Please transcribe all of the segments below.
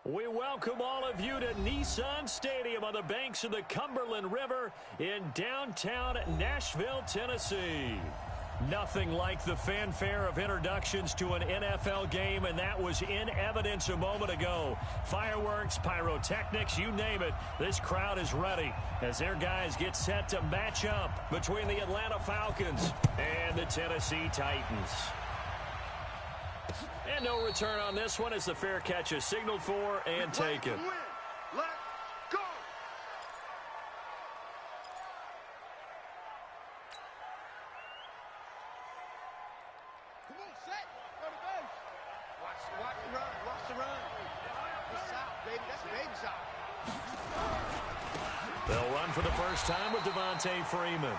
We welcome all of you to Nissan Stadium on the banks of the Cumberland River in downtown Nashville, Tennessee. Nothing like the fanfare of introductions to an NFL game, and that was in evidence a moment ago. Fireworks, pyrotechnics, you name it, this crowd is ready as their guys get set to match up between the Atlanta Falcons and the Tennessee Titans. And no return on this one as the fair catch is signaled for and taken. Let's go! Come on, set. Go to base. Watch the run. Watch the run. It's out, baby. That's baby shot. They'll run for the first time with Devontae Freeman.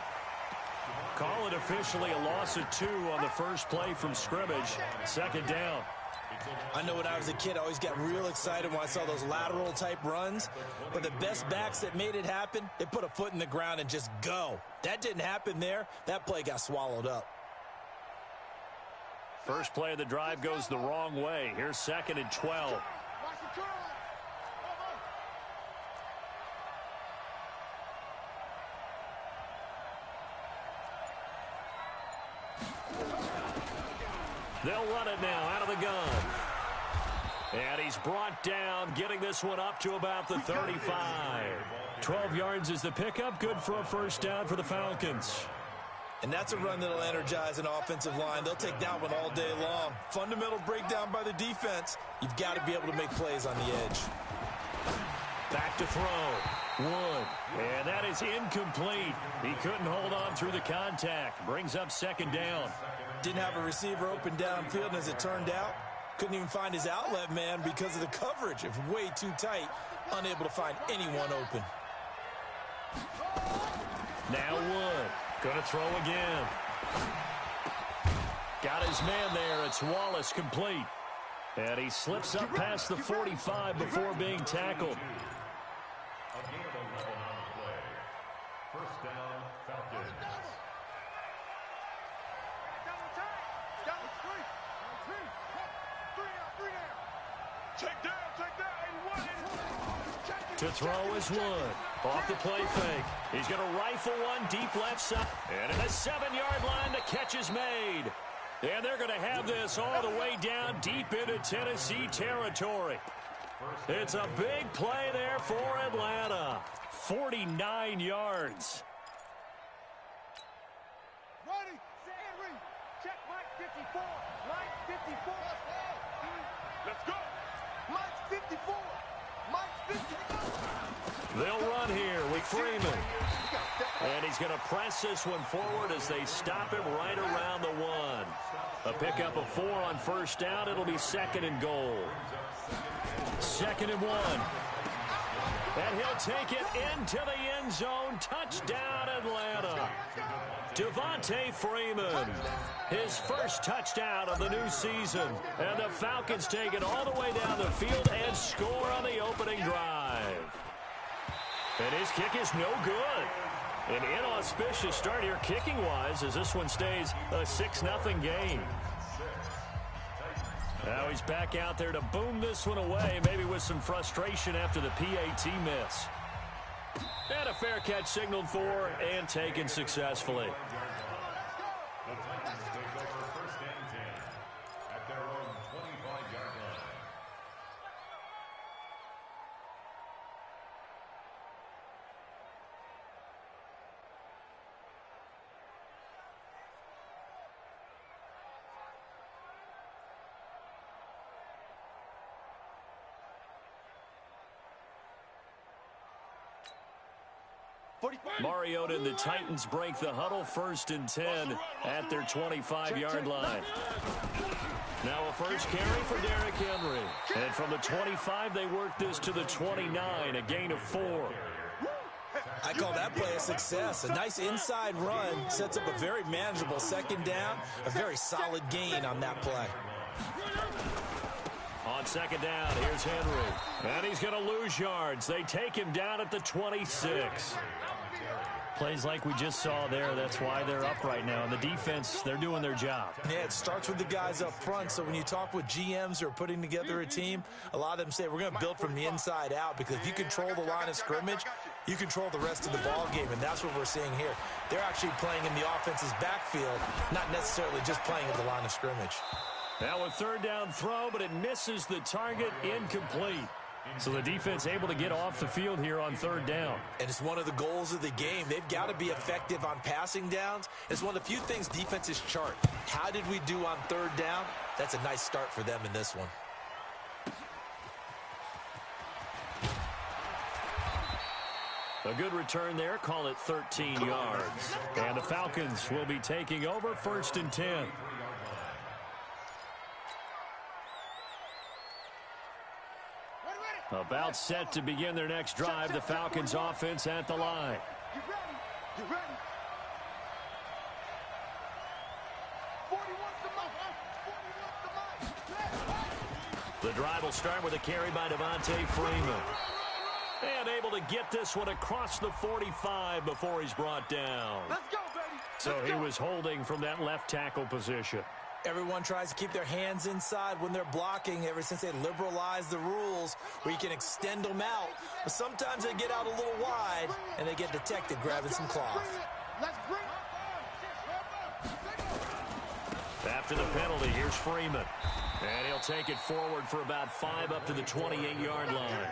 Call it officially a loss of 2 on the first play from scrimmage. Second down. I know when I was a kid, I always got real excited when I saw those lateral type runs. But the best backs that made it happen, they put a foot in the ground and just go. That didn't happen there. That play got swallowed up. First play of the drive goes the wrong way. Here's 2nd and 12. They'll run it now out of the gun. And he's brought down, getting this one up to about the 35. 12 yards is the pickup. Good for a first down for the Falcons. And that's a run that'll energize an offensive line. They'll take that one all day long. Fundamental breakdown by the defense. You've got to be able to make plays on the edge. Back to throw. 1. And that is incomplete. He couldn't hold on through the contact. Brings up 2nd down. Didn't have a receiver open downfield, and as it turned out, couldn't even find his outlet man because of the coverage. It was way too tight, unable to find anyone open. Now Wood. Gonna throw again. Got his man there. It's Wallace complete. And he slips up past the 45 before being tackled. First down, Falcons. To throw is Wood. Off the play fake. He's going to rifle one deep left side. And at the 7-yard line, the catch is made. And they're going to have this all the way down deep into Tennessee territory. It's a big play there for Atlanta. 49 yards. Ready, Henry. Check Mike 54. Mike 54. Let's go. Mike 54. Mike 54. They'll run here with Freeman. And he's going to press this one forward as they stop him right around the 1. A pickup of 4 on first down. It'll be 2nd and goal. 2nd and 1. And he'll take it into the end zone. Touchdown, Atlanta. Devontae Freeman, his first touchdown of the new season. And the Falcons take it all the way down the field and score on the opening drive. And his kick is no good. An inauspicious start here kicking-wise as this one stays a 6-0 game. Now he's back out there to boom this one away, maybe with some frustration after the PAT miss. And a fair catch signaled for and taken successfully. The Titans take over 1st and 10 at their own 25-yard line. Mariota and the Titans break the huddle 1st and 10 at their 25-yard line. Now a first carry for Derrick Henry. And from the 25, they work this to the 29, a gain of 4. I call that play a success. A nice inside run sets up a very manageable 2nd down, a very solid gain on that play. On 2nd down, here's Henry. And he's going to lose yards. They take him down at the 26. Plays like we just saw there. That's why they're up right now. And the defense, they're doing their job. Yeah, it starts with the guys up front. So when you talk with GMs who are putting together a team, a lot of them say we're going to build from the inside out, because if you control the line of scrimmage, you control the rest of the ball game, and that's what we're seeing here. They're actually playing in the offense's backfield, not necessarily just playing at the line of scrimmage. Now a third down throw, but it misses the target, incomplete. So the defense able to get off the field here on third down. And it's one of the goals of the game. They've got to be effective on passing downs. It's one of the few things defenses chart. How did we do on third down? That's a nice start for them in this one. A good return there. Call it 13 yards. And the Falcons will be taking over 1st and 10. About set to begin their next drive. The Falcons offense at the line. You ready? You ready? 40 wants the mic. The drive will start with a carry by Devontae Freeman. And able to get this one across the 45 before he's brought down. Let's go, baby. So he was holding from that left tackle position. Everyone tries to keep their hands inside when they're blocking ever since they liberalized the rules where you can extend them out. But sometimes they get out a little wide and they get detected grabbing some cloth. Let's bring it. After the penalty, here's Freeman. And he'll take it forward for about 5 up to the 28-yard line.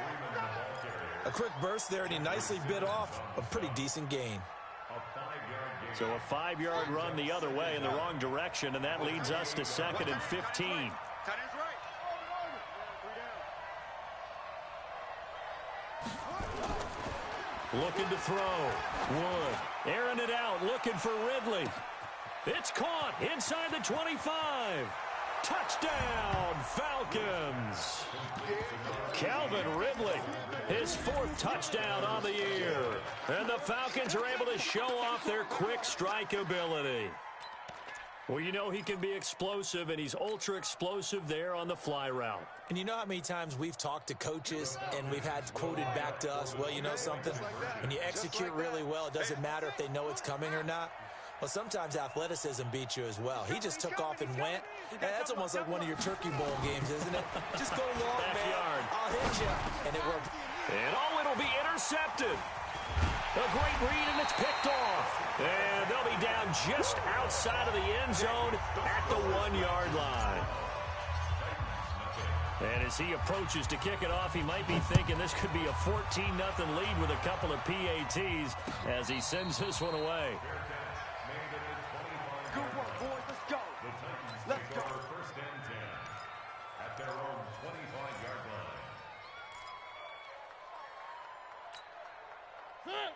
A quick burst there, and he nicely bit off a pretty decent gain. So a 5-yard run the other way in the wrong direction, and that leads us to 2nd and 15. Tight end's right. Looking to throw. Wood airing it out, looking for Ridley. It's caught inside the 25. Touchdown, Falcons. Calvin Ridley, his 4th touchdown on the year. And the Falcons are able to show off their quick strike ability. Well, you know he can be explosive, and he's ultra explosive there on the fly route. And you know how many times we've talked to coaches and we've had quoted back to us, well, you know something? When you execute really well, it doesn't matter if they know it's coming or not. Well, sometimes athleticism beats you as well. He just took off and went. And that's almost like one of your Turkey Bowl games, isn't it? Just go long, Backyard. man. I'll hit you. And it worked. And oh, it'll be intercepted. A great read, and it's picked off. And they'll be down just outside of the end zone at the 1-yard line. And as he approaches to kick it off, he might be thinking this could be a 14-0 lead with a couple of PATs as he sends this one away. Good work, boys. Let's go. Let's go. 1st and 10 at their own 25-yard line.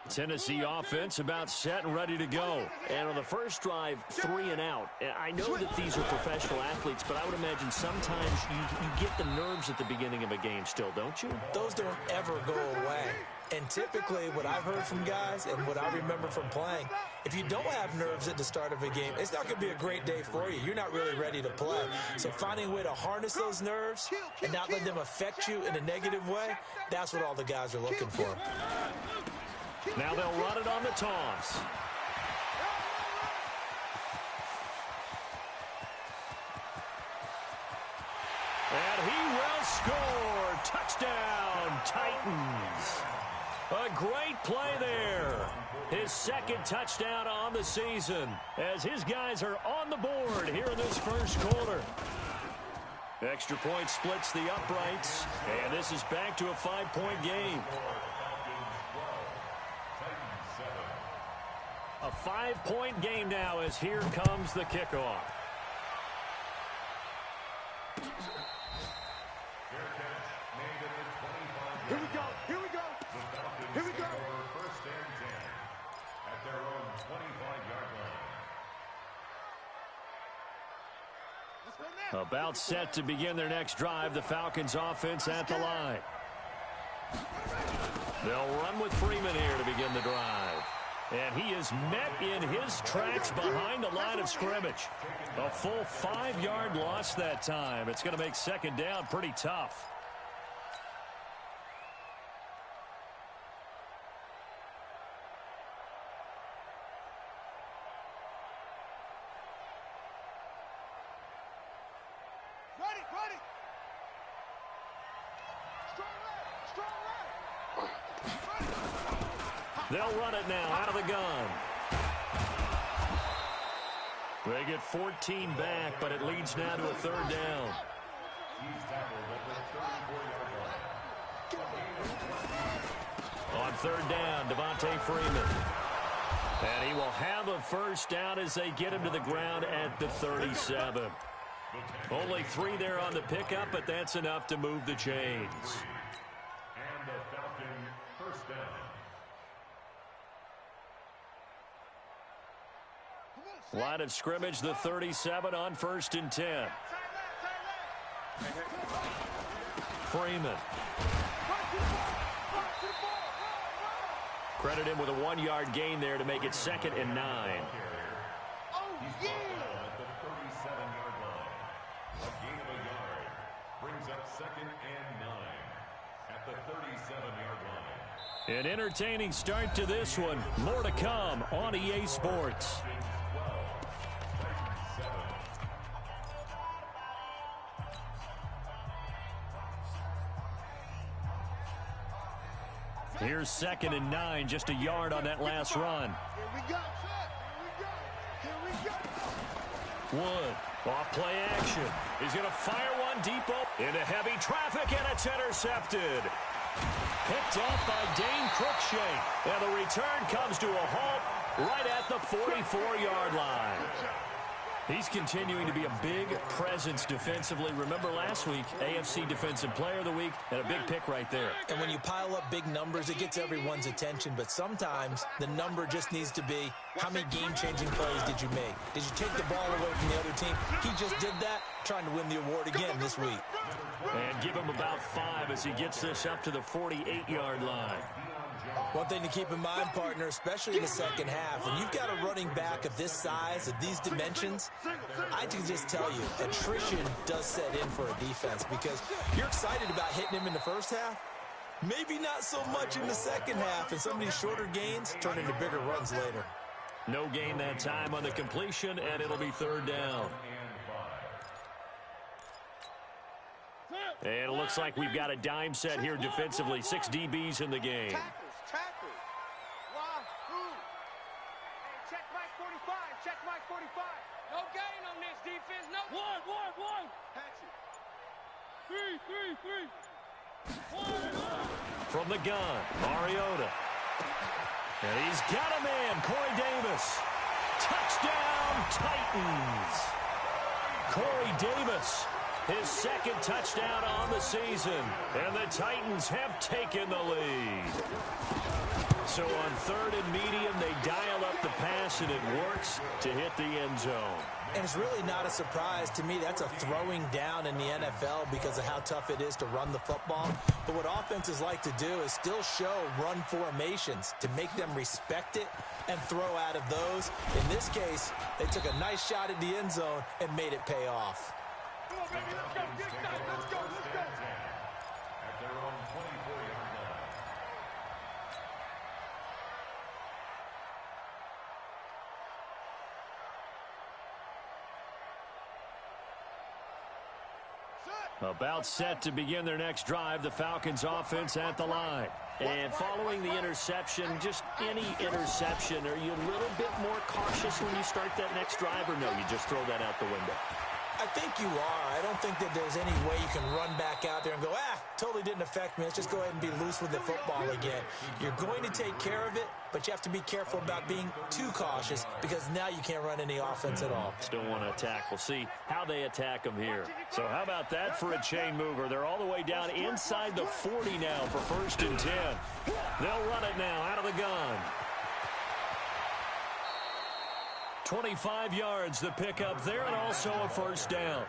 Tennessee offense about set and ready to go. And on the first drive, 3 and out. I know that these are professional athletes, but I would imagine sometimes you get the nerves at the beginning of a game still, don't you? Those don't ever go away. And typically what I've heard from guys and what I remember from playing, if you don't have nerves at the start of a game, it's not going to be a great day for you. You're not really ready to play. So finding a way to harness those nerves and not let them affect you in a negative way, that's what all the guys are looking for. Now they'll run it on the toss. And he will score. Touchdown, Titans. A great play there. His 2nd touchdown on the season as his guys are on the board here in this first quarter. Extra point splits the uprights, and this is back to a 5-point game. A 5-point game now as here comes the kickoff. Here we go. Here we go. Here we go. 1st and 10 at their own 25-yard line. About set to begin their next drive, the Falcons offense at the line. They'll run with Freeman here to begin the drive. And he is met in his tracks behind the line of scrimmage. A full 5-yard loss that time. It's going to make 2nd down pretty tough. They'll run it now out of the gun. They get 14 back, but it leads now to a third down. He's tackled at the 34-yard line. On third down, Devontae Freeman. And he will have a first down as they get him to the ground at the 37. Only 3 there on the pickup, but that's enough to move the chains. And the Falcon first down. Line of scrimmage, the 37 on 1st and 10. Freeman. Credit him with a 1-yard gain there to make it 2nd and 9. He's brought down at the 37-yard line. A gain of a yard brings up 2nd and 9 at the 37-yard line. An entertaining start to this one. More to come on EA Sports. Here's 2nd and 9, just a yard on that last run. Here we go. Here we go. Wood, off play action. He's going to fire one deep up into heavy traffic, and it's intercepted. Picked off by Dane Cruikshank. And the return comes to a halt right at the 44-yard line. He's continuing to be a big presence defensively. Remember last week, AFC Defensive Player of the Week, and a big pick right there. And when you pile up big numbers, it gets everyone's attention. But sometimes the number just needs to be, how many game-changing plays did you make? Did you take the ball away from the other team? He just did that, trying to win the award again this week. And give him about 5 as he gets this up to the 48-yard line. One thing to keep in mind, partner, especially in the second half, when you've got a running back of this size, of these dimensions, I can just tell you, attrition does set in for a defense because you're excited about hitting him in the first half, maybe not so much in the second half, and some of these shorter gains turn into bigger runs later. No gain that time on the completion, and it'll be 3rd down. And it looks like we've got a dime set here defensively. 6 DBs in the game. Tackles. Why? Who? Hey, check Mike 45. Check Mike 45. No gain on this defense. No. One. Patch it. Three. From the gun, Mariota. And he's got a man, Corey Davis. Touchdown, Titans. Corey Davis, his 2nd touchdown on the season. And the Titans have taken the lead. So on 3rd and medium, they dial up the pass, and it works to hit the end zone. And it's really not a surprise to me. That's a throwing down in the NFL because of how tough it is to run the football. But what offenses like to do is still show run formations to make them respect it and throw out of those. In this case, they took a nice shot at the end zone and made it pay off. Come on, baby. Let's go. At their own 24-yard line. About set to begin their next drive, the Falcons offense at the line. And following the interception, just any interception, are you a little bit more cautious when you start that next drive, or no, you just throw that out the window? I think you are. I don't think that there's any way you can run back out there and go, totally didn't affect me. Let's just go ahead and be loose with the football again. You're going to take care of it, but you have to be careful about being too cautious because now you can't run any offense at all. Still want to attack. We'll see how they attack them here. So how about that for a chain mover? They're all the way down inside the 40 now for 1st and 10. They'll run it now out of the gun. 25 yards the pickup there, and also a 1st down.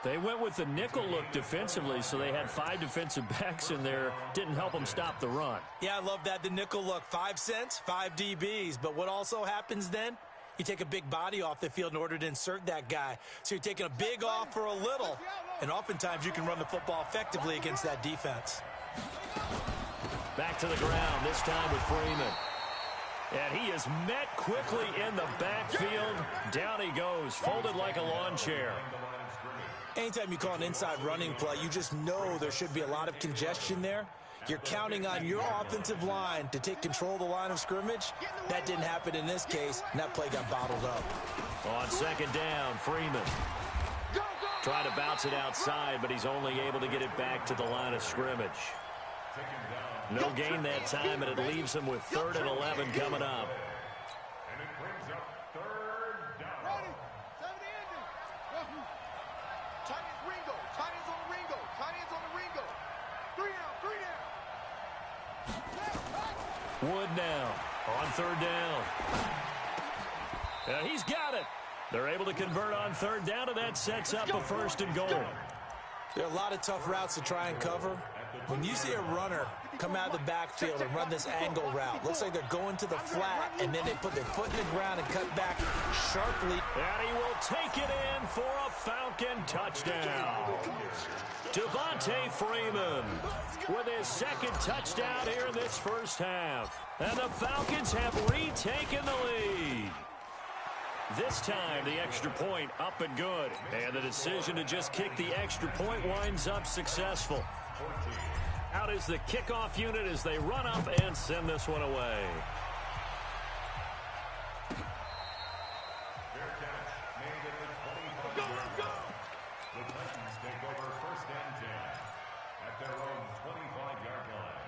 They went with the nickel look defensively, so they had 5 defensive backs in there. Didn't help them stop the run. Yeah, I love that, the nickel look. 5 cents, 5 DBs. But what also happens then? You take a big body off the field in order to insert that guy. So you're taking a big off for a little. And oftentimes you can run the football effectively against that defense. Back to the ground, this time with Freeman. And he is met quickly in the backfield. Down he goes, folded like a lawn chair. Anytime you call an inside running play, you just know there should be a lot of congestion there. You're counting on your offensive line to take control of the line of scrimmage. That didn't happen in this case, and that play got bottled up. On second down, Freeman. Trying to bounce it outside, but he's only able to get it back to the line of scrimmage. No gain that time, and it leaves him with 3rd and 11 coming up. And it brings up 3rd down. Tight ends Ringo. Tight ends on the Ringo. Tight ends on the Ringo. 3 down. Wood now on 3rd down. He's got it. They're able to convert on 3rd down, and that sets up a 1st and goal. There are a lot of tough routes to try and cover. When you see a runner come out of the backfield and run this angle route, looks like they're going to the flat, and then they put their foot in the ground and cut back sharply. And he will take it in for a Falcon touchdown. Devontae Freeman with his 2nd touchdown here in this first half. And the Falcons have retaken the lead. This time, the extra point up and good. And the decision to just kick the extra point winds up successful. Out is the kickoff unit as they run up and send this one away. Fair catch made at the 25-yard line. The Titans take over 1st and 10 at their own 25-yard line.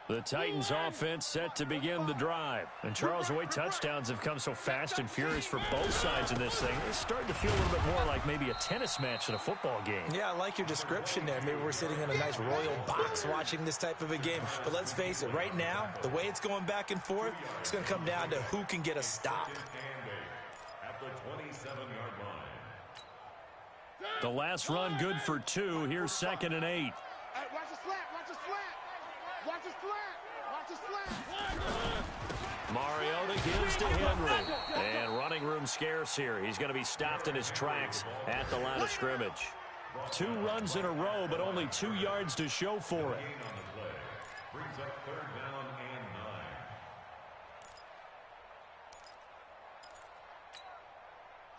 The Titans offense set to begin the drive. And Charles, the way touchdowns have come so fast and furious for both sides in this thing, it's starting to feel a little bit more like maybe a tennis match in a football game. Yeah, I like your description there. Maybe we're sitting in a nice royal box watching this type of a game. But let's face it, right now, the way it's going back and forth, it's going to come down to who can get a stop. At the 27-yard line. The last run good for 2. Here's 2nd and 8. Watch the slant. Watch the slant. Watch the slant. Watch the slant. Mariota gives to Henry. And running room scarce here. He's going to be stopped in his tracks at the line of scrimmage. 2 runs in a row, but only 2 yards to show for it. Gain on the play. Brings up 3rd down and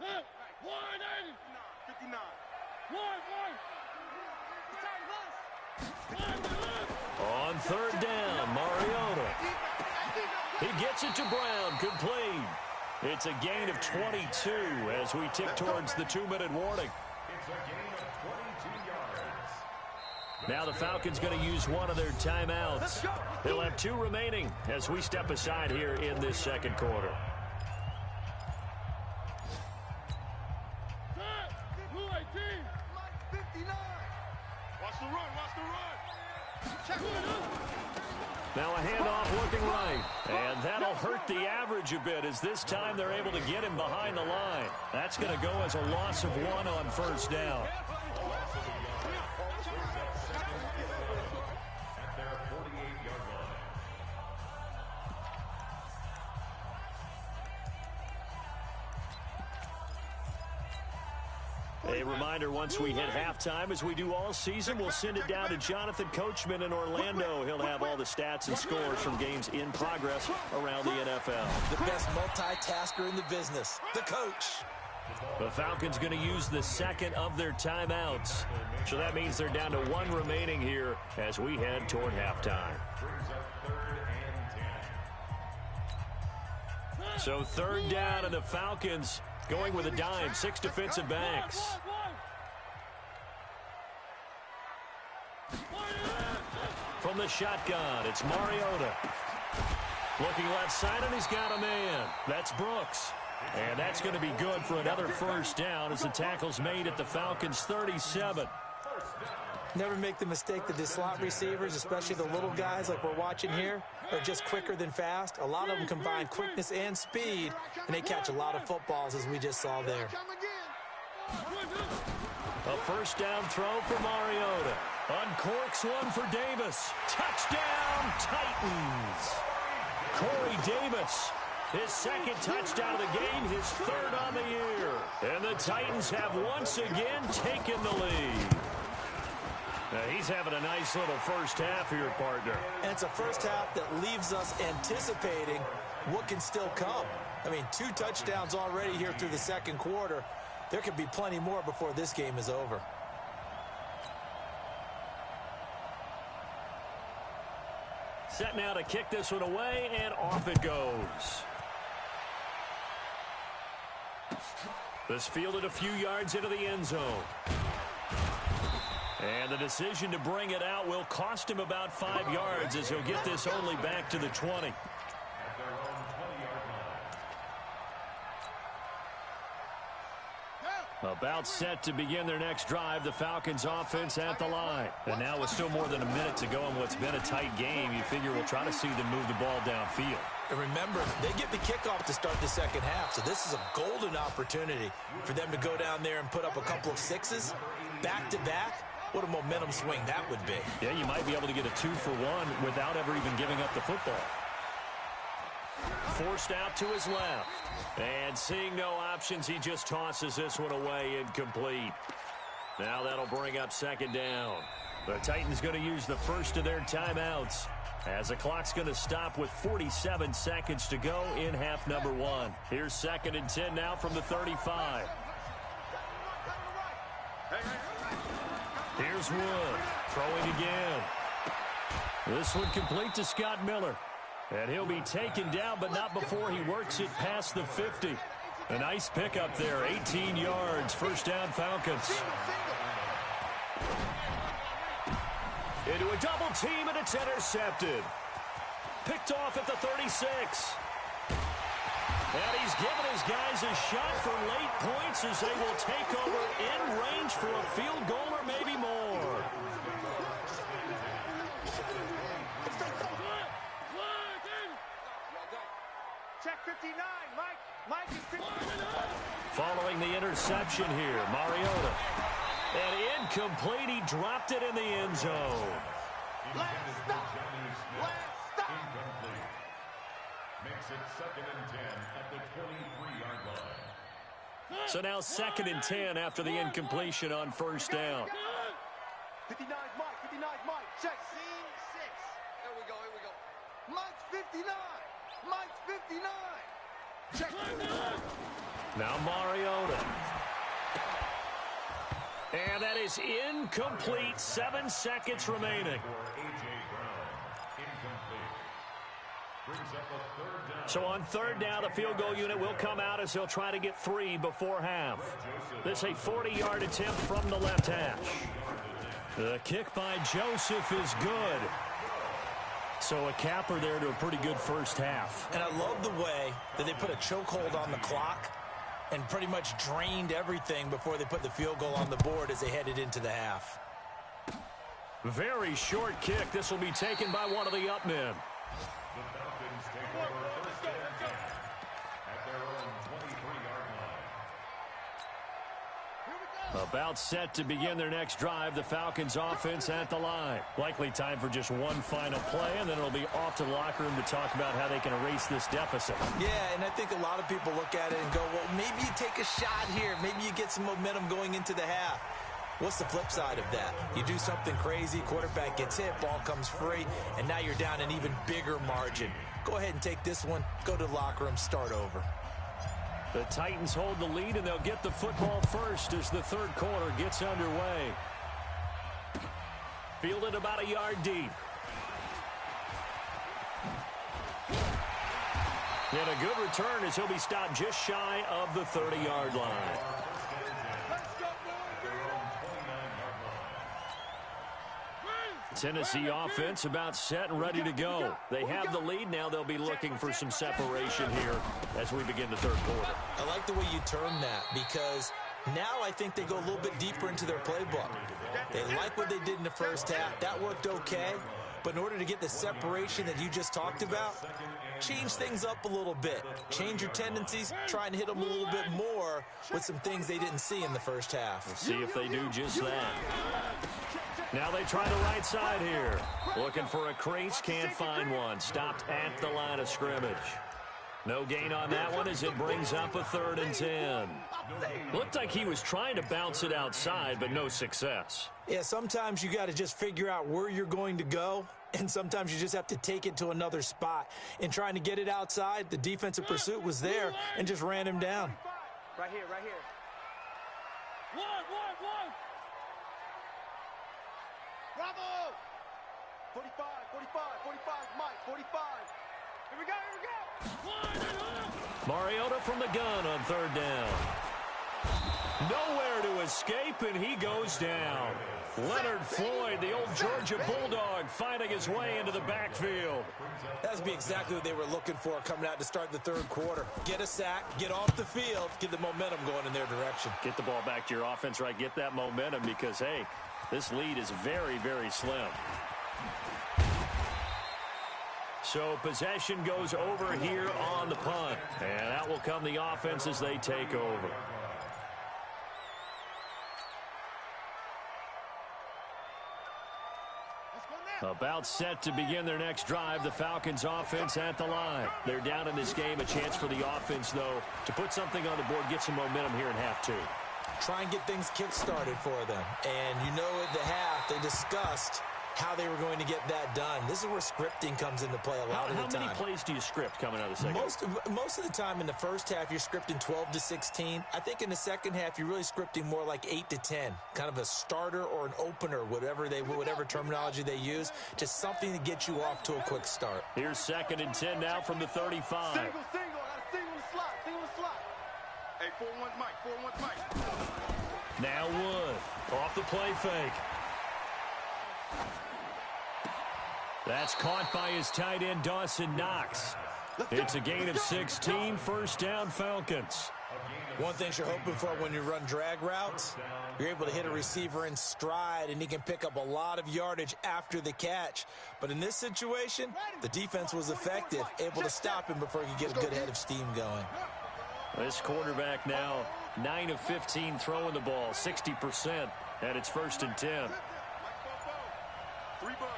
9. 59. On 3rd down, Mariota. He gets it to Brown. Complete. It's a gain of 22 as we tick towards the 2-minute warning. It's a gain of 22 yards. Now the Falcons going to use one of their timeouts. They'll have 2 remaining as we step aside here in this 2nd quarter. Watch the run. Watch the run. Now a handoff looking right. And that'll hurt the average a bit as this time they're able to get him behind the line. That's going to go as a loss of 1 on 1st down. At their 48-yard line. A reminder, once we hit halftime, as we do all season, we'll send it down to Jonathan Coachman in Orlando. He'll have all the stats and scores from games in progress around the NFL. The best multitasker in the business, the coach. The Falcons going to use the 2nd of their timeouts. So that means they're down to 1 remaining here as we head toward halftime. Brings up 3rd and 10. So 3rd down, and the Falcons going with a dime, 6 defensive backs. From the shotgun, it's Mariota. Looking left side, and he's got a man. That's Brooks. And that's going to be good for another 1st down as the tackle's made at the Falcons' 37. Never make the mistake that the slot receivers, especially the little guys like we're watching here, are just quicker than fast. A lot of them combine quickness and speed, and they catch a lot of footballs, as we just saw there. A 1st down throw for Mariota. Uncorks one for Davis. Touchdown, Titans. Corey Davis, his 2nd touchdown of the game, his 3rd on the year. And the Titans have once again taken the lead. Now he's having a nice little first half here, partner. And it's a first half that leaves us anticipating what can still come. I mean, 2 touchdowns already here through the second quarter. There could be plenty more before this game is over. Set now to kick this one away, and off it goes. This fielded a few yards into the end zone. And the decision to bring it out will cost him about 5 yards as he'll get this only back to the 20. About set to begin their next drive, the Falcons offense at the line. And now with still more than a minute to go in what's been a tight game, you figure we'll try to see them move the ball downfield. And remember, they get the kickoff to start the second half, so this is a golden opportunity for them to go down there and put up a couple of 6s back-to-back. What a momentum swing that would be. Yeah, you might be able to get a 2-for-1 without ever even giving up the football. Forced out to his left. And seeing no options, he just tosses this one away incomplete. Now that'll bring up second down. The Titans going to use the first of their timeouts as the clock's going to stop with 47 seconds to go in half number 1. Here's 2nd and 10 now from the 35. Here's Wood throwing again. This one complete to Scott Miller. And he'll be taken down, but not before he works it past the 50. A nice pickup there, 18 yards, first down Falcons. Into a double team, and it's intercepted. Picked off at the 36. And he's given his guys a shot for late points as they will take over in range for a field goal or maybe more. Check 59, Mike. Mike is 59. Following the interception here, Mariota. And incomplete, he dropped it in the end zone. Last stop. Incomplete. Makes it 2nd and 10 at the 23-yard line. So now 2nd and 10 after the incompletion on first down. 59, Mike. 59, Mike. Check. Scene 6. Here we go. Mike's 59. Mike's 59. Check. Now Mariota. And that is incomplete. 7 seconds remaining. So on third down, the field goal unit will come out as they'll try to get 3 before half. This a 40-yard attempt from the left hash. The kick by Joseph is good. So a capper there to a pretty good first half. And I love the way that they put a chokehold on the clock and pretty much drained everything before they put the field goal on the board as they headed into the half. Very short kick. This will be taken by one of the up men. The Falcons take over first and 10 at their own 23-yard line. About set to begin their next drive, the Falcons offense at the line. Likely time for just one final play, and then it'll be off to the locker room to talk about how they can erase this deficit. Yeah, and I think a lot of people look at it and go, well, maybe you take a shot here. Maybe you get some momentum going into the half. What's the flip side of that? You do something crazy, quarterback gets hit, ball comes free, and now you're down an even bigger margin. Go ahead and take this one, go to the locker room, start over. The Titans hold the lead, and they'll get the football first as the third quarter gets underway. Fielded about a yard deep. And a good return as he'll be stopped just shy of the 30-yard line. Tennessee offense about set and ready to go. They have the lead. Now they'll be looking for some separation here as we begin the third quarter. I like the way you term that because now I think they go a little bit deeper into their playbook. They like what they did in the first half. That worked okay. But in order to get the separation that you just talked about, change things up a little bit. Change your tendencies. Try and hit them a little bit more with some things they didn't see in the first half. We'll see if they do just that. Now they try the right side here. Looking for a crease, can't find one. Stopped at the line of scrimmage. No gain on that one as it brings up a 3rd and 10. Looked like he was trying to bounce it outside, but no success. Yeah, sometimes you got to just figure out where you're going to go And sometimes you just have to take it to another spot. In trying to get it outside, the defensive pursuit was there and just ran him down. Right here, right here. One. Bravo! 45, Mike, 45. Here we go. Mariota from the gun on third down. Nowhere to escape, and he goes down. Leonard Floyd, the old Georgia Bulldog, finding his way into the backfield. That would be exactly what they were looking for coming out to start the third quarter. Get a sack, get off the field, get the momentum going in their direction. Get the ball back to your offense, right? Get that momentum because, hey, this lead is very, very slim. So possession goes over here on the punt. And out will come the offense as they take over. About set to begin their next drive, the Falcons offense at the line. They're down in this game. A chance for the offense, though, to put something on the board, get some momentum here in half two. Try and get things kick-started for them. And you know at the half, they discussed how they were going to get that done. This is where scripting comes into play a lot of the time. How many plays do you script coming out of the second? Most of the time in the first half, you're scripting 12 to 16. I think in the second half, you're really scripting more like 8 to 10. Kind of a starter or an opener, whatever terminology they use. Just something to get you off to a quick start. Here's 2nd and 10 now from the 35. Single. I got a single in the slot. Hey, 4-1 Mike. Now Wood off the play fake. That's caught by his tight end, Dawson Knox. It's a gain of 16, first down Falcons. One thing you're hoping for when you run drag routes, you're able to hit a receiver in stride, and he can pick up a lot of yardage after the catch. But in this situation, the defense was effective, able to stop him before he could get a good head of steam going. This quarterback now 9 of 15 throwing the ball, 60%, and it's 1st and 10. Three bud.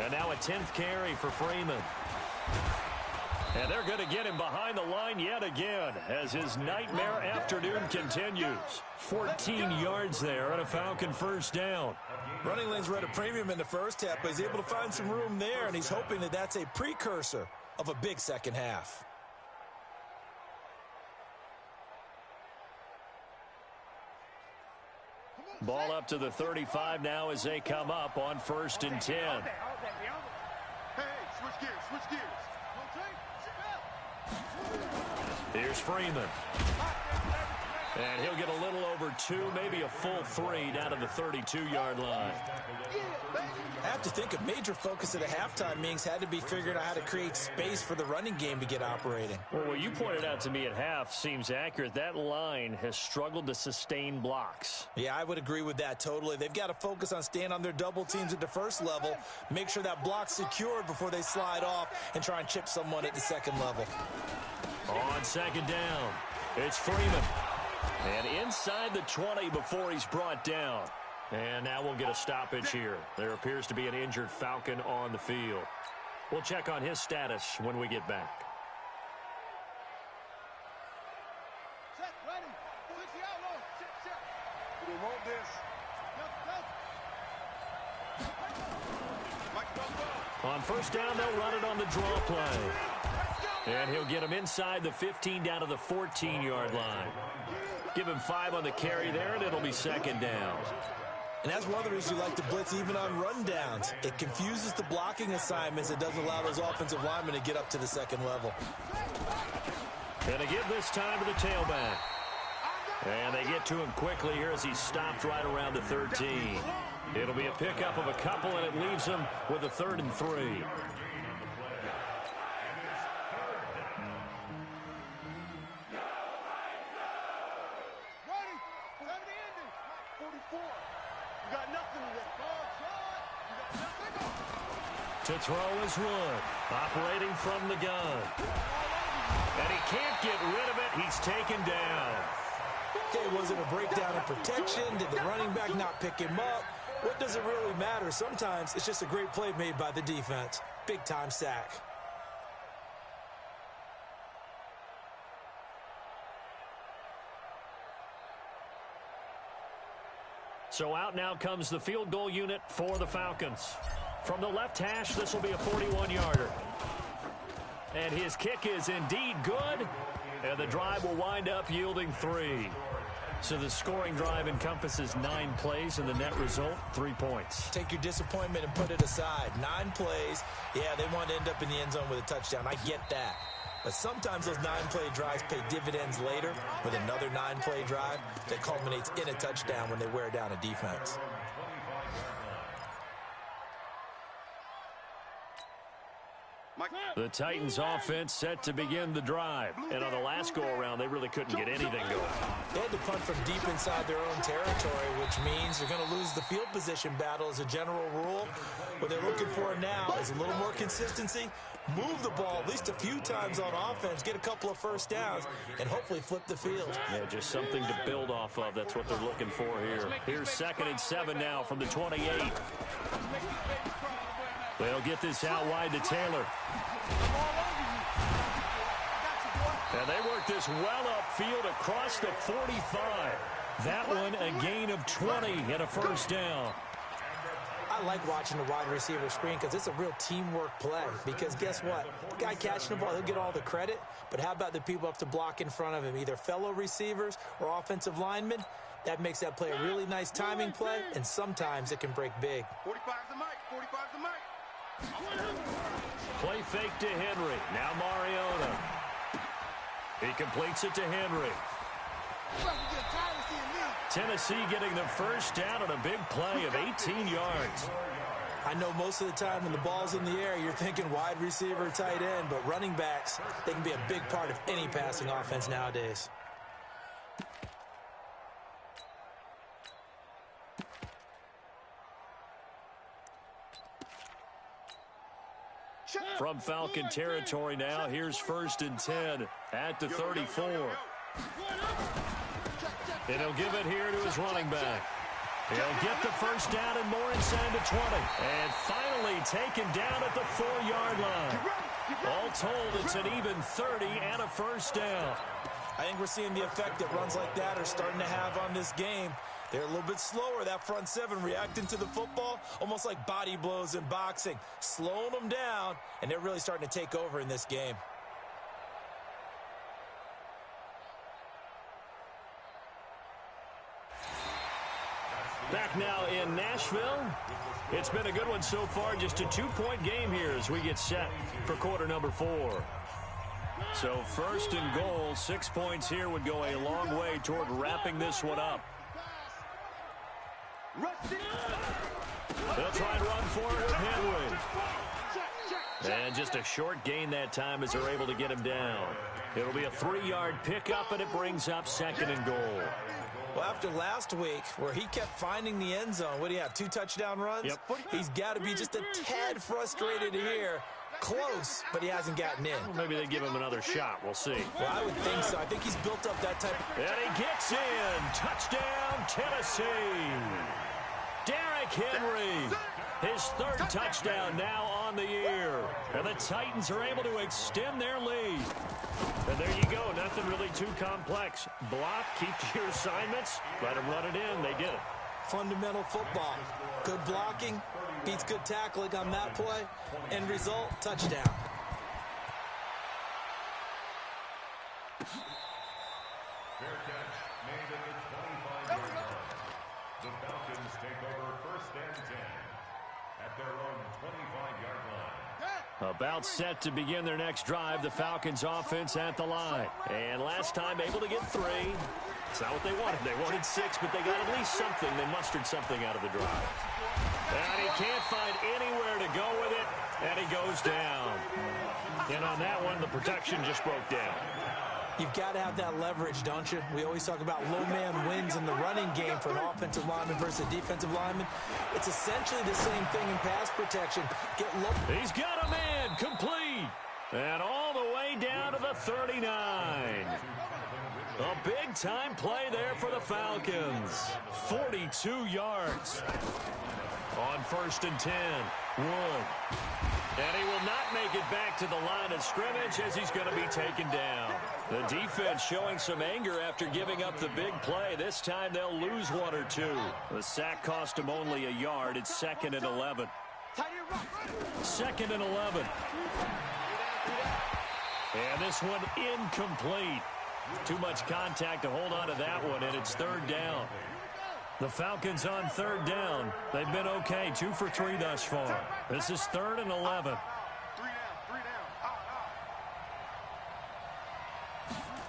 And now a 10th carry for Freeman. And they're going to get him behind the line yet again as his nightmare afternoon continues. 14 yards there on a Falcon first down. Running lanes were at a premium in the first half, but he's able to find some room there, and he's hoping that that's a precursor of a big second half. Ball up to the 35 now as they come up on 1st and 10. Hey, switch gears. Here's Freeman. And he'll get a little over 2, maybe a full 3 down to the 32-yard line. I have to think a major focus at a halftime meetings had to be figuring out how to create space for the running game to get operating. Well, what you pointed out to me at half seems accurate. That line has struggled to sustain blocks. Yeah, I would agree with that totally. They've got to focus on staying on their double teams at the first level, make sure that block's secured before they slide off, and try and chip someone at the second level. On 2nd down, it's Freeman. And inside the 20 before he's brought down. And now we'll get a stoppage here. There appears to be an injured Falcon on the field. We'll check on his status when we get back. Set, ready. Switch the outlaw. Set. We can hold this. Mike, go. On 1st down, they'll run it on the draw play. And he'll get him inside the 15 down to the 14-yard line. Give him 5 on the carry there, and it'll be 2nd down. And that's one of the reasons you like to blitz even on rundowns. It confuses the blocking assignments. It doesn't allow those offensive linemen to get up to the second level. And they give this time to the tailback. And they get to him quickly here as he's stopped right around the 13. It'll be a pickup of a couple, and it leaves him with a 3rd and 3. To throw is Wood, operating from the gun. And he can't get rid of it. He's taken down. Okay, was it a breakdown in protection? Did the running back not pick him up? What does it really matter? Sometimes it's just a great play made by the defense. Big-time sack. So out now comes the field goal unit for the Falcons. From the left hash, this will be a 41-yarder. And his kick is indeed good. And the drive will wind up yielding 3. So the scoring drive encompasses 9 plays, and the net result, 3 points. Take your disappointment and put it aside. 9 plays. Yeah, they want to end up in the end zone with a touchdown. I get that. But sometimes those 9-play drives pay dividends later with another 9-play drive that culminates in a touchdown when they wear down a defense. The Titans offense set to begin the drive. And on the last go-around, they really couldn't get anything going. They had to punt from deep inside their own territory, which means they're going to lose the field position battle as a general rule. What they're looking for now is a little more consistency, move the ball at least a few times on offense, get a couple of first downs, and hopefully flip the field. Yeah, just something to build off of. That's what they're looking for here. Here's 2nd and 7 now from the 28. They'll get this out wide to Taylor. And they work this well upfield across the 45. That one a gain of 20 and a first down. I like watching the wide receiver screen because it's a real teamwork play. Because guess what? The guy catching the ball, he'll get all the credit. But how about the people up to block in front of him, either fellow receivers or offensive linemen? That makes that play a really nice timing play, and sometimes it can break big. 45's the mic. 45's the mic. Play fake to Henry. Now Mariota. He completes it to Henry. Tennessee getting the first down on a big play of 18 yards. I know most of the time when the ball's in the air, you're thinking wide receiver, tight end, but running backs, they can be a big part of any passing offense nowadays. From Falcon territory now, here's 1st and 10 at the 34. And he'll give it here to his running back. He'll get the first down and more inside the 20. And finally taken down at the 4-yard line. All told, it's an even 30 and a first down. I think we're seeing the effect that runs like that are starting to have on this game. They're a little bit slower, that front 7, reacting to the football, almost like body blows in boxing, slowing them down, and they're really starting to take over in this game. Back now in Nashville. It's been a good one so far, just a 2-point game here as we get set for quarter number 4. So 1st and goal, 6 points here would go a long way toward wrapping this one up. They'll try and run for it with Henry. And just a short gain that time as they're able to get him down. It'll be a 3-yard pickup, and it brings up 2nd and goal. Well, after last week, where he kept finding the end zone, what do you have, 2 touchdown runs? Yep. He's got to be just a tad frustrated here. Close, but he hasn't gotten in. Well, maybe they give him another shot. We'll see. Well, I would think so. I think he's built up that type. And he gets in. Touchdown, Tennessee. Derrick Henry. His 3rd touchdown now on the year. And the Titans are able to extend their lead. And there you go. Nothing really too complex. Block, keep to your assignments. Let them run it in. They did it. Fundamental football. Good blocking beats good tackling on that play. End result, touchdown. Fair catch made at the 25-yard line. The Falcons take over 1st and 10 at their own 25-yard line. About set to begin their next drive, the Falcons offense at the line. And last time able to get 3. It's not what they wanted. They wanted 6, but they got at least something. They mustered something out of the drive. And he can't find anywhere to go with it, and he goes down. And on that one, the protection just broke down. You've got to have that leverage, don't you? We always talk about low man wins in the running game for an offensive lineman versus a defensive lineman. It's essentially the same thing in pass protection. Get low. He's got a man complete. And all the way down to the 39. A big-time play there for the Falcons. 42 yards. On 1st and 10, Wood. And he will not make it back to the line of scrimmage as he's going to be taken down. The defense showing some anger after giving up the big play. This time they'll lose one or two. The sack cost him only a yard. It's 2nd and 11. 2nd and 11. And this one incomplete. Too much contact to hold on to that one, and it's 3rd down. The Falcons on 3rd down. They've been okay, 2 for 3 thus far. This is 3rd and 11. 3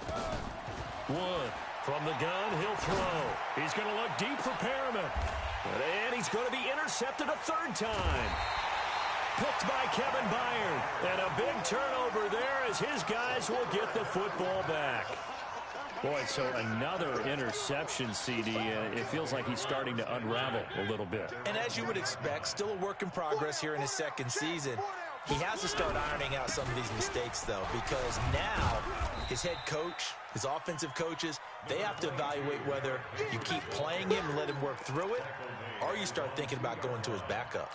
down. Wood from the gun, he'll throw. He's going to look deep for Perriman. And he's going to be intercepted a 3rd time. Picked by Kevin Byard. And a big turnover there as his guys will get the football back. Boy, so another interception, CD. It feels like he's starting to unravel a little bit. And as you would expect, still a work in progress here in his 2nd season. He has to start ironing out some of these mistakes, though, because now his head coach, his offensive coaches, they have to evaluate whether you keep playing him and let him work through it, or you start thinking about going to his backup.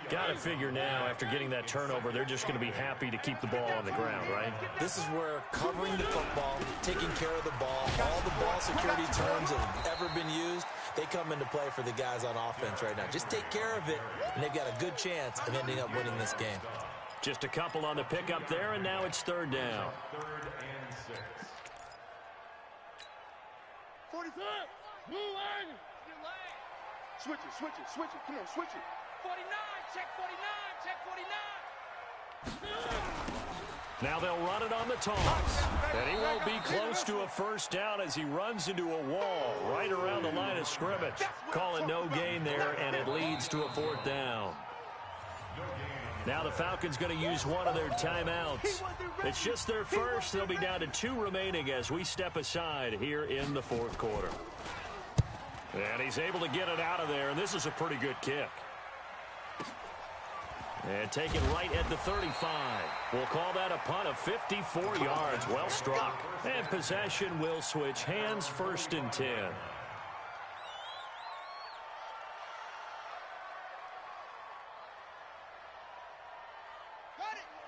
Got to figure now, after getting that turnover, they're just going to be happy to keep the ball on the ground, right? This is where covering the football, taking care of the ball, all the ball security terms that have ever been used, they come into play for the guys on offense right now. Just take care of it, and they've got a good chance of ending up winning this game. Just a couple on the pickup there, and now it's 3rd down. 3rd and 6. 45. Move on. Switch it. Come on, switch it. 49, check 49, check 49. Now they'll run it on the toss. And he won't be close to a 1st down as he runs into a wall right around the line of scrimmage. Calling no gain there, and it leads to a 4th down. Now the Falcons going to use one of their timeouts. It's just their first. They'll be down to 2 remaining as we step aside here in the 4th quarter. And he's able to get it out of there, and this is a pretty good kick. And taken right at the 35. We'll call that a punt of 54 yards. Well struck. And possession will switch hands, 1st and 10.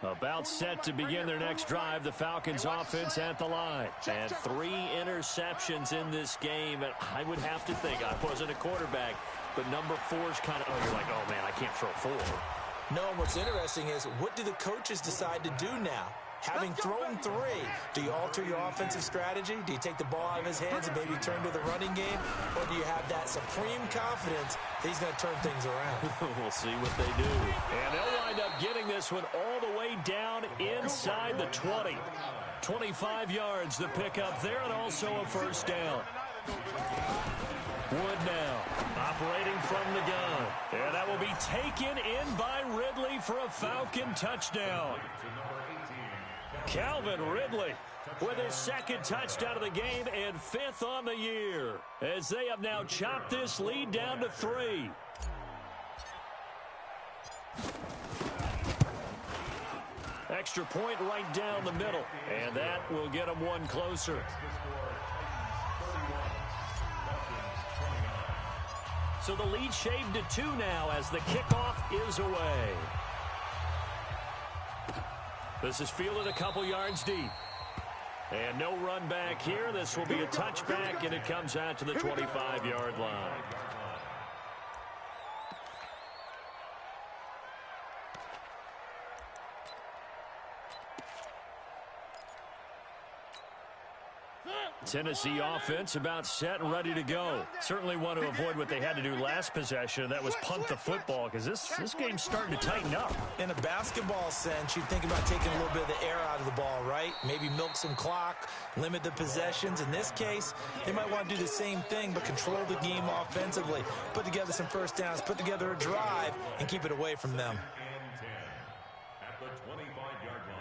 About set to begin their next drive. The Falcons offense at the line. And 3 interceptions in this game. And I would have to think, I wasn't a quarterback, but number 4's kind of, you're like, oh man, I can't throw 4. No, and what's interesting is, what do the coaches decide to do now? Having thrown 3, do you alter your offensive strategy? Do you take the ball out of his hands and maybe turn to the running game? Or do you have that supreme confidence that he's going to turn things around? We'll see what they do. And they'll wind up getting this one all the way down inside the 20. 25 yards the pickup there, and also a 1st down. Wood now, operating from the gun. And that will be taken in by Ridley for a Falcon touchdown. Calvin Ridley with his 2nd touchdown of the game and 5th on the year, as they have now chopped this lead down to 3. Extra point right down the middle, and that will get them one closer. So the lead shaved to 2 now as the kickoff is away. This is fielded a couple yards deep. And no run back here. This will be a touchback, and it comes out to the 25-yard line. Tennessee offense about set and ready to go. Certainly want to avoid what they had to do last possession. That was punt the football, because this game's starting to tighten up. In a basketball sense, you think about taking a little bit of the air out of the ball, right? Maybe milk some clock, limit the possessions. In this case, they might want to do the same thing, but control the game offensively. Put together some 1st downs, put together a drive, and keep it away from them. At the 25-yard line.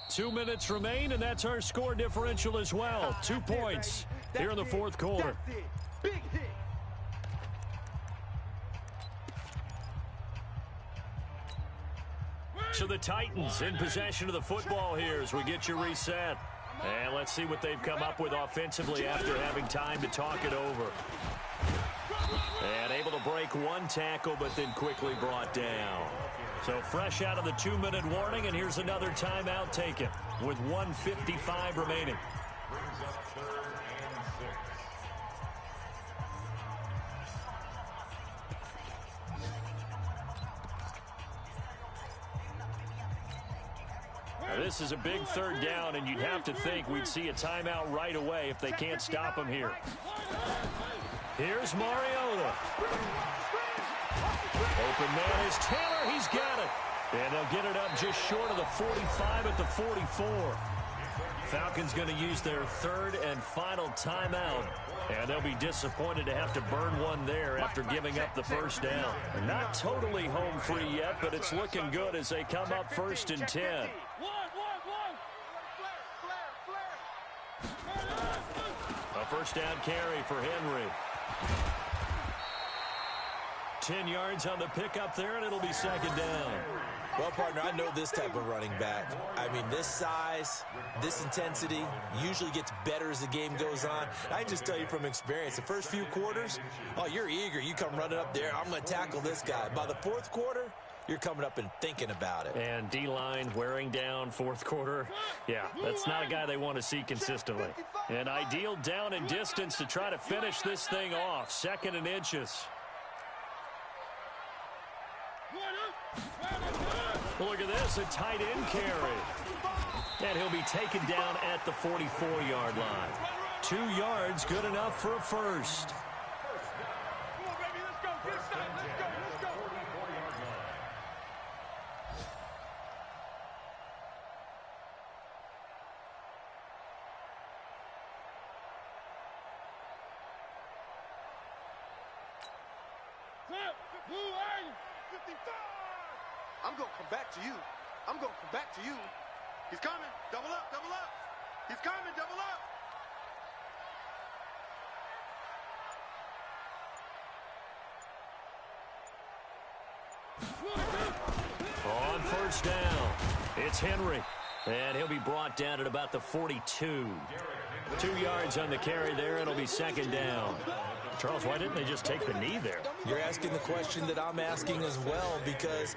2 minutes remain, and that's our score differential as well. 2 points here in the fourth quarter. That's it. Big hit. So the Titans in possession of the football here as we get you reset. And let's see what they've come up with offensively after having time to talk it over. And able to break one tackle, but then quickly brought down. So fresh out of the 2-minute warning, and here's another timeout taken with 1:55 remaining. Brings up 3rd and 6. Now, this is a big 3rd down, and you'd have to think we'd see a timeout right away if they can't stop him here. Here's Mariota. Open man is Taylor. He's got it. And they'll get it up just short of the 45 at the 44. Falcons going to use their 3rd and final timeout. And they'll be disappointed to have to burn one there after giving up the 1st down. Not totally home free yet, but it's looking good as they come up 1st and 10. A 1st down carry for Henry. 10 yards on the pickup there, and it'll be 2nd down. Well, partner, I know this type of running back. I mean, this size, this intensity usually gets better as the game goes on. I can just tell you from experience, the first few quarters, oh, you're eager. You come running up there, I'm going to tackle this guy. By the 4th quarter, you're coming up and thinking about it. And D-line wearing down 4th quarter. Yeah, that's not a guy they want to see consistently. An ideal down and distance to try to finish this thing off. 2nd and inches. Look at this, a tight end carry. And he'll be taken down at the 44-yard line. 2 yards, good enough for a 1st. Come on, baby, let's go. Get set. Let's go. Let's go. 44-yard line. I'm going to come back to you. I'm going to come back to you. He's coming. Double up, double up. He's coming, double up. On 1st down, it's Henry. And he'll be brought down at about the 42. 2 yards on the carry there, and it'll be 2nd down. Charles, why didn't they just take the knee there? You're asking the question that I'm asking as well, because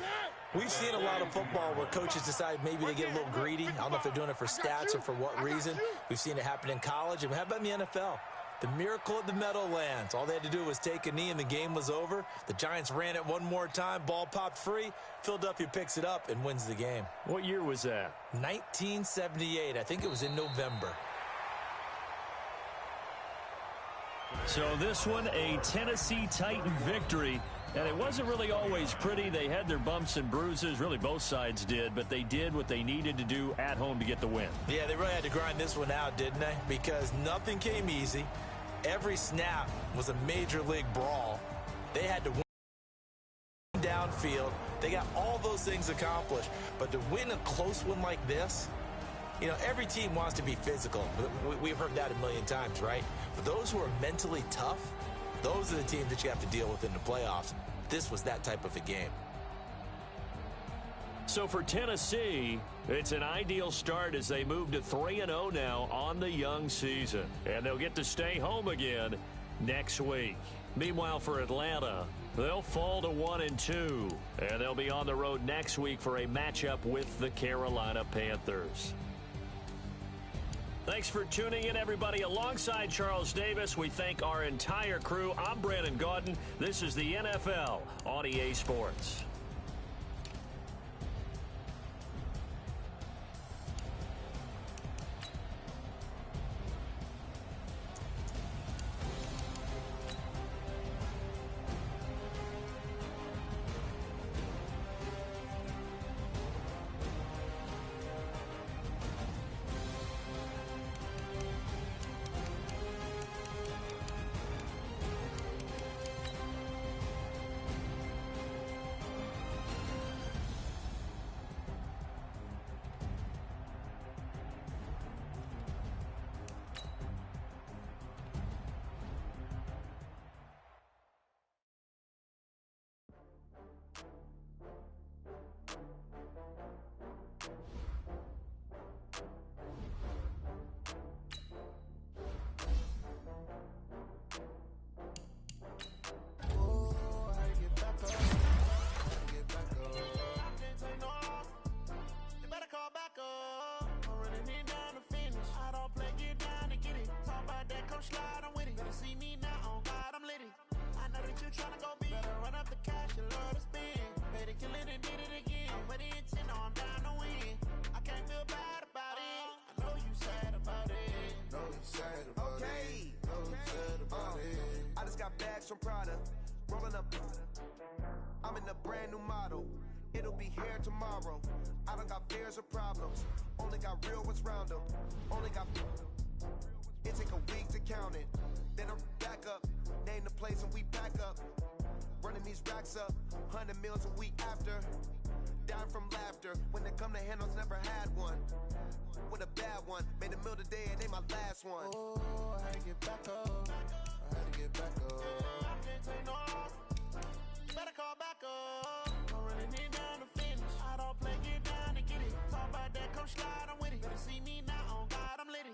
we've seen a lot of football where coaches decide maybe they get a little greedy. I don't know if they're doing it for stats or for what reason. We've seen it happen in college. And how about in the NFL? The miracle of the Meadowlands. All they had to do was take a knee and the game was over. The Giants ran it one more time. Ball popped free. Philadelphia picks it up and wins the game. What year was that? 1978. I think it was in November. So this one, a Tennessee Titan victory. And it wasn't really always pretty. They had their bumps and bruises. Really, both sides did. But they did what they needed to do at home to get the win. Yeah, they really had to grind this one out, didn't they? Because nothing came easy. Every snap was a major league brawl. They had to win downfield. They got all those things accomplished. But to win a close one like this, you know, every team wants to be physical. We've heard that a million times, right? But those who are mentally tough, those are the teams that you have to deal with in the playoffs. This was that type of a game. So for Tennessee, it's an ideal start as they move to 3-0 now on the young season. And they'll get to stay home again next week. Meanwhile, for Atlanta, they'll fall to 1-2. And they'll be on the road next week for a matchup with the Carolina Panthers. Thanks for tuning in, everybody. Alongside Charles Davis, we thank our entire crew. I'm Brandon Gaudin. This is the NFL on EA Sports. come slide, I'm with it. Better see me now, on God, I'm litty. I know that you tryna go big. Better run up the cash, you love to spend. Better kill it and did it again. I'm with the intent, no, I'm down to win. I can't feel bad about it. I know you sad about it. Know you sad about it. Know you sad about it. I just got bags from Prada. Rolling up. I'm in a brand new model. It'll be here tomorrow. I don't got fears or problems. Only got real ones round them. Only got. It take a week to count it. Then I'm back up. Name the place and we pack up. Running these racks up. 100 meals a week after. Dying from laughter. When they come to handles, never had one. With a bad one. Made a meal today and they my last one. Oh, I had to get back up. I had to get back up. I can't take no off. Better call back up. I'm running it down to finish. I don't play, get down to get it. Talk about that, come slide, I'm with it. Better see me now, on God, I'm litty.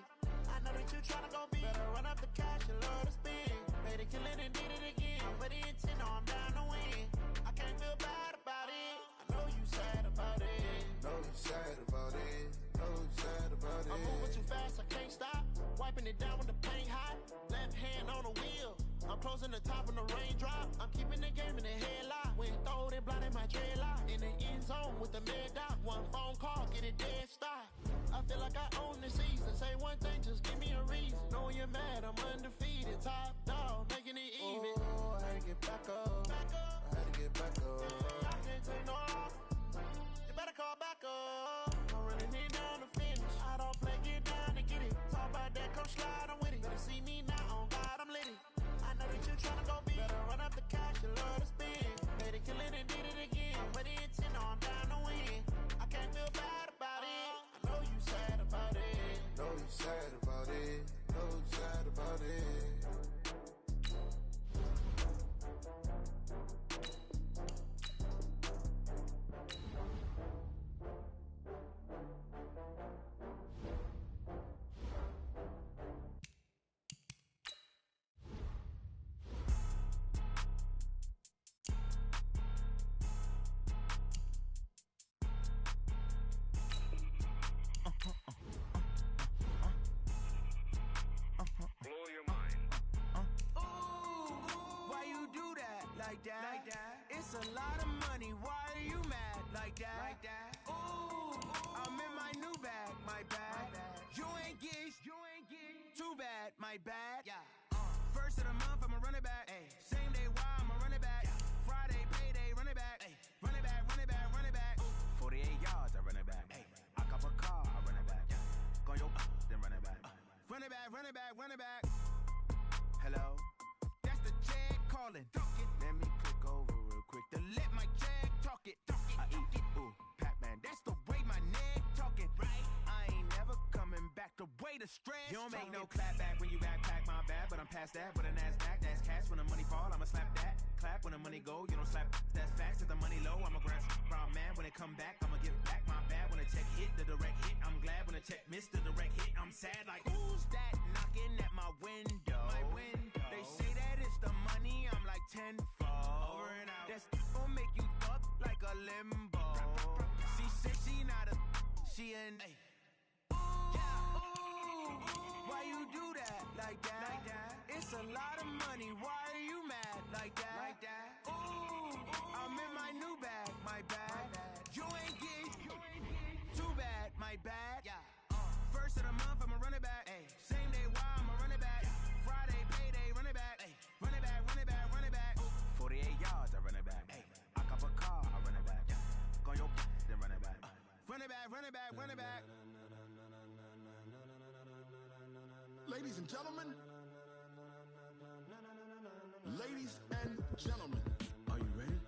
I know that you tryna go big. Better run up the cash, you love to spend. Better kill it and did it again. I'm with the intent, no, I'm down to win. I can't feel bad about it. I know you sad about it. Know you sad about it. Know you sad about it. I'm moving too fast, I can't stop. Wiping it down when the paint hot. Left hand on the wheel. I'm closing the top when the raindrop. I'm keeping the game in the headlock. When throw it, blinding my dreadlock. In the end zone with the mad dot. One phone call, get it dead stop. I feel like I own the season. Say one thing, just give me a reason. Knowing you're mad, I'm undefeated. Top dog, making it even. Oh, I had to get back up. I had to get back up. I can't take no off. You better call back up. I'm running it down to finish. I don't play, get down to get it. Talk about that, come slide, I'm with it. Better see me now, on God, I'm litty. I know that you tryna go big. Better run up the cash, you love to spend. Better kill it and did it again. I'm with the intent, no, I'm down to win. I can't feel bad about it. I know you sad about it. Know you sad about it. Know you sad about it. Blow your mind. Ooh, why you do that like that? Like that? It's a lot of money. Why are you mad like that? Like that? Ooh, I'm in my new bag. My bad. You ain't get too bad. My bad. Yeah. First of the month, I'ma run it back. Ay. Same day, why I'ma run it back. Yeah. Friday, payday, run it back. Ay. Run it back, run it back, run it back. 48 yards, I run it back. Ay. I cop a car, I run it back. Yeah. Go your then run it back. Run it back, run it back, run it back. Hello? That's the Jag calling. Let me click over real quick to let my Jag talk it. I eat it, ooh, Pac-Man. That's the way my neck talking. Right? I ain't never coming back. The way the stress. You don't make no clap back when you backpack, my bad. But I'm past that with a NASDAQ. That's cash. When the money fall, I'ma slap that. Clap when the money go, you don't slap. That's facts. If the money low, I'ma grab brown man. When it come back, I'ma give back my bad. When the check hit, the direct hit. I'm glad when the check missed the direct hit. I'm sad like, who's that knocking at my window? My window. They say that it's the money, I'm like tenfold. Over and out. That's gon' make you up like a limbo. She said she not a, she an. Ooh, ooh, why you do that like that? Like that? It's a lot of money. Why are you mad like that? Like that? Ooh, I'm in my new bag. My bad. You ain't get too bad. My bad. Yeah. First of the month, I'ma run it back. Ay. Same day, why I'ma run it back. Friday, payday, run it back. Ay. Run it back, run it back, run it back. 48 yards, I run it back. Ay. I cop a car, I run it back. Go your then run it back. Run it back, run it back, run it back. Ladies and gentlemen, ladies and gentlemen, are you ready?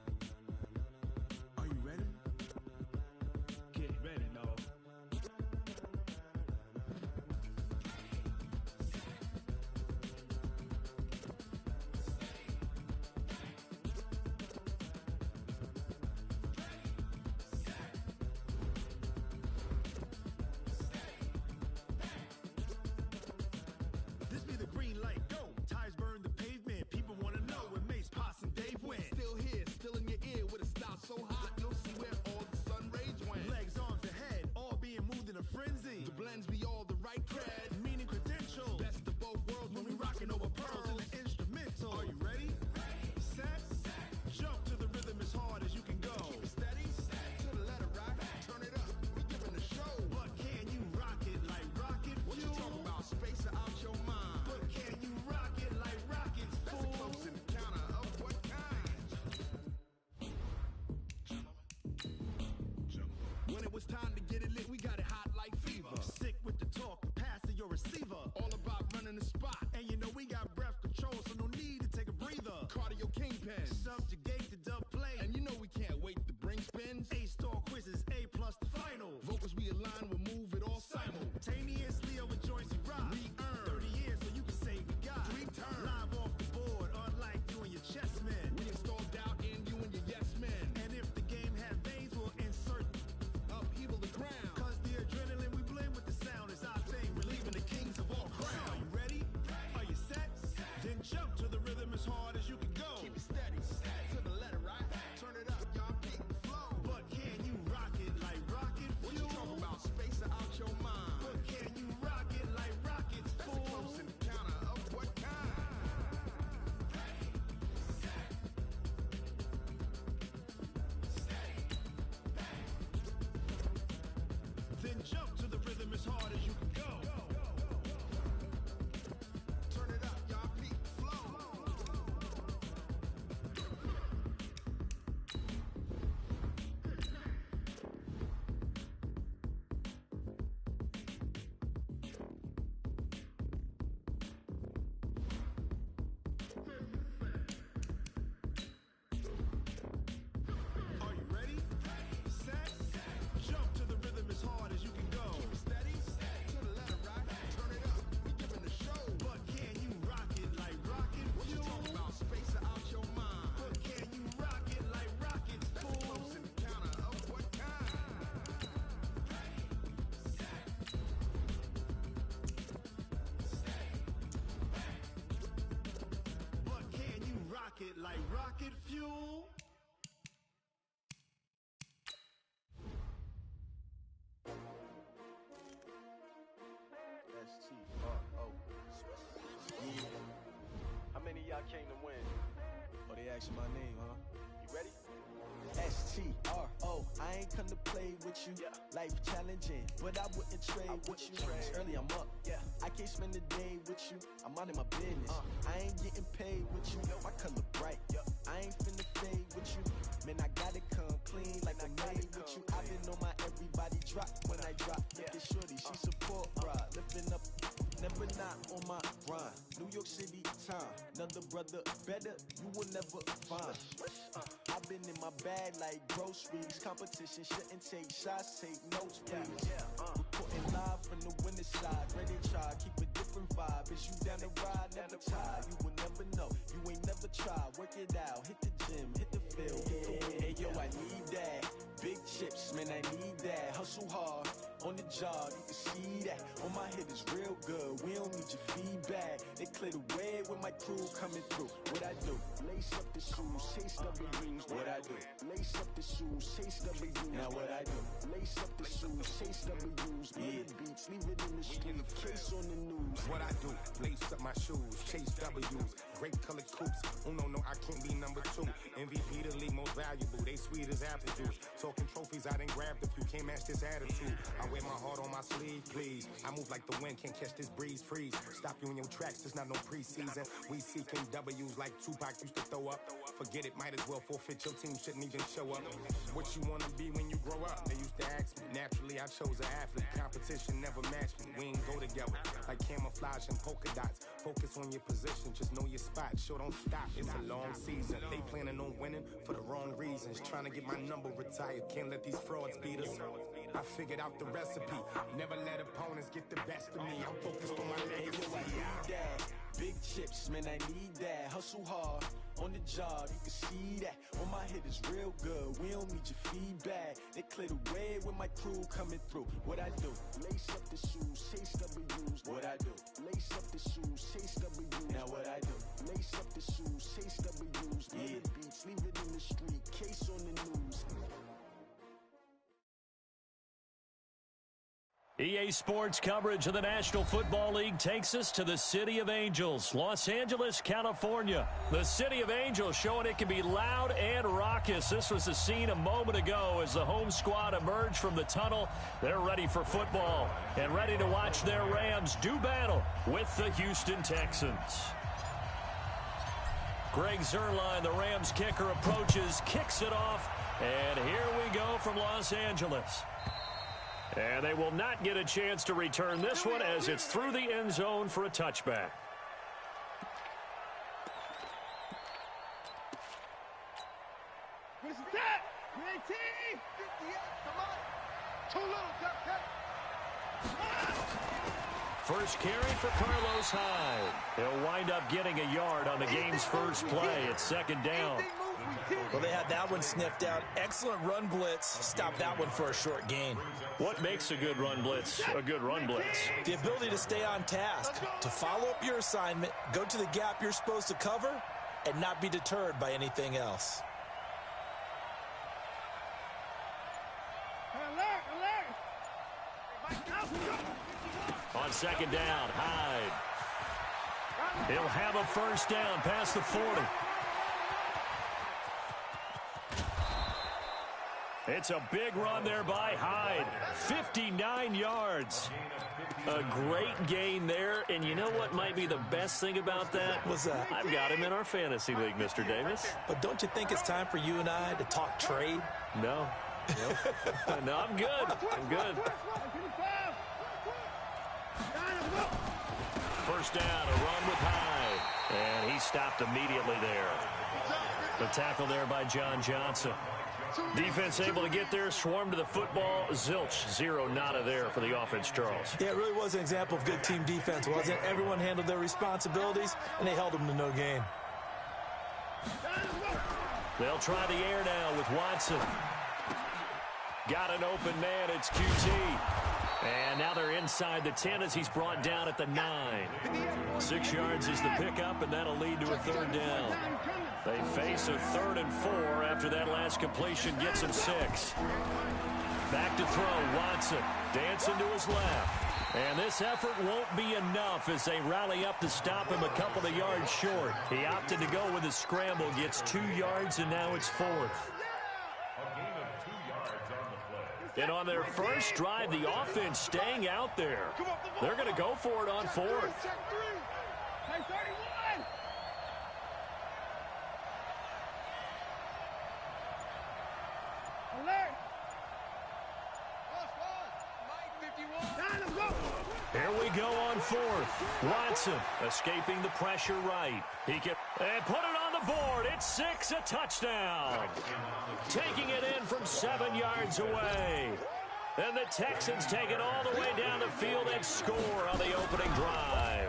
Are you ready? Get ready, dog. This be the green light, go. Tires burn the pavement. People wanna know when Mace, Poss, and Dave win. it's time to get it lit. We got it hot like fever. Sick with the talk, pass to your receiver. All about running the spot. And you know we got breath control, so no need to take a breather. Cardio kingpin. Subjugate the dub play. And you know we can't wait to bring spins. A-star quizzes, A+ the final. Vocals we align, we'll move it all Simultaneously over joints we rock. We earn 30 years so you can say we got 3 turns. Live off the board, unlike you and your chess men. We install doubt in you and your yes men. And if the game had veins, we'll insert Upheaval the ground. Cause the adrenaline we blend with the sound is our thing. Relieving the kings of all crowns. Are you ready? Are you set? Then jump to the rhythm as hard as you can go. Keep it steady. To the letter, right? Turn it up, y'all. Keep the flow. But can you rock it like rocket fuel? What you talking about? Space out your mind. But can you rock it like rockets, That's a fool? close encounter of what kind? Then jump to the rhythm as hard as you can go. Turn it up, y'all. Keep the flow. Are you ready? Set? Jump to the rhythm as hard as you can go. Keep it steady. To the letter, right? Turn it up. We giving the show. But can you rock it like rocket What you fuel? talking about? Space out your mind. But can you rock it like rockets, That's a fool? close encounter of what kind? But can you rock it like rocket fuel? S-T-R-O. Yeah. How many of y'all came to win? Oh, they asked my name, huh? You ready? S-T-R-O. I ain't come to play with you. Yeah. Life challenging, but I wouldn't trade with you. trade. Early, I'm up. Yeah. I can't spend the day with you. I'm out of my business. I ain't getting paid with you. My color bright. I ain't finna fade with you. Man, I gotta come clean like I'm made with you. I've been on my everybody drop when I drop. Look at shorty, she support ride. Lifting up, never not on my grind. New York City time. Another brother better, you will never find. I've been in my bag like groceries. Competition shouldn't take shots, take notes, please. Reporting live from the winning side. Ready to try, keep a different vibe. Is you down the ride, never tired. You will never know, you ain't never tried. Work it out, hit the gym, hit the field, hit the win. Hey yo, I need that. Big chips, man, I need that. Hustle hard, on the job, you can see that. On my hit is real good, we don't need your feedback. They clear the way with my crew coming through. What I do? Lace up the shoes, chase W's. What I do? Lace up the shoes, chase W's. Now what I do? Lace up the shoes, chase W's. Yeah, beats, leave it in the street, case on the news. What I do, lace up my shoes, chase W's, great colored coops. Oh no, I can't be number 2. MVP the league most valuable, they sweet as apple juice. Talking trophies, I done grabbed a few, can't match this attitude. I wear my heart on my sleeve, please. I move like the wind, can't catch this breeze, freeze. Stop you in your tracks, there's not no preseason. We seeking W's like Tupac used to throw up. Forget it, might as well forfeit, your team shouldn't even show up. What you wanna be when you grow up? They used to ask me, naturally I chose an athlete. Competition never matched me, we ain't go together. Like camouflage and polka dots. Focus on your position, just know your spot. Sure, don't stop, it's a long season. They planning on winning for the wrong reasons. Trying to get my number retired, can't let these frauds beat us. I figured out the recipe, never let opponents get the best of me. I'm focused on my legacy. I need that. Big chips, man, I need that. Hustle hard, on the job, you can see that. On my hit is real good, we don't need your feedback. They clear the way with my crew coming through. What I do? Lace up the shoes, chase W's. What I do? Lace up the shoes, chase W's. Now what I do? Lace up the shoes, chase W's. Yeah, beats, leave it in the street, case on the news. EA Sports coverage of the National Football League takes us to the City of Angels, Los Angeles, California. The City of Angels showing it can be loud and raucous. This was the scene a moment ago as the home squad emerged from the tunnel. They're ready for football and ready to watch their Rams do battle with the Houston Texans. Greg Zuerlein, the Rams kicker, approaches, kicks it off, and here we go from Los Angeles. And they will not get a chance to return this one as it's through the end zone for a touchback. What is that? 19! 58, come on! Too little, duck, First carry for Carlos Hyde. He'll wind up getting a yard on the game's first play. It's second down. Well, they had that one sniffed out. Excellent run blitz. Stop that one for a short gain. What makes a good run blitz a good run blitz? The ability to stay on task, to follow up your assignment, go to the gap you're supposed to cover, and not be deterred by anything else. On second down, Hyde. He'll have a first down past the 40. It's a big run there by Hyde. 59 yards. A great gain there. And you know what might be the best thing about that? What's that? I've got him in our fantasy league, Mr. Davis. But don't you think it's time for you and I to talk trade? No. Nope. No, I'm good. I'm good. First down, a run with Hyde. And he stopped immediately there. The tackle there by John Johnson. Defense able to get there, swarm to the football. Zilch, zero, nada there for the offense, Charles. Yeah, it really was an example of good team defense, wasn't it? Everyone handled their responsibilities, and they held them to no gain. They'll try the air now with Watson. Got an open man, it's QT. And now they're inside the 10 as he's brought down at the 9. 6 yards is the pickup, and that'll lead to a third down. They face a 3rd and 4 after that last completion gets him 6. Back to throw, Watson dancing to his left. And this effort won't be enough as they rally up to stop him a couple of yards short. He opted to go with a scramble, gets 2 yards, and now it's 4th. And on their first drive, the offense staying out there. They're going to go for it on 4th. Here we go on 4th. Watson escaping the pressure right. He can and put it on the board. It's 6, a touchdown. Taking it in from 7 yards away. And the Texans take it all the way down the field and score on the opening drive.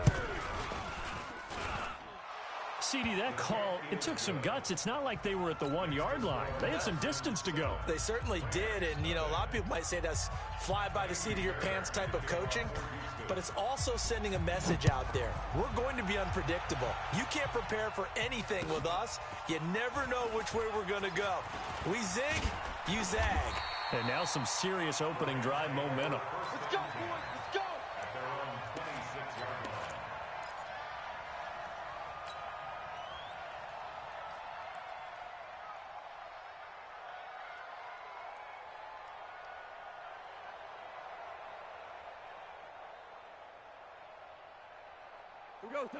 CD, that call, it took some guts. It's not like they were at the 1 yard line. They had some distance to go. They certainly did, and, you know, a lot of people might say that's fly by the seat of your pants type of coaching, but it's also sending a message out there. We're going to be unpredictable. You can't prepare for anything with us. You never know which way we're going to go. We zig, you zag. And now some serious opening drive momentum. Let's go, boys. Let's go. At their own 26-yard line.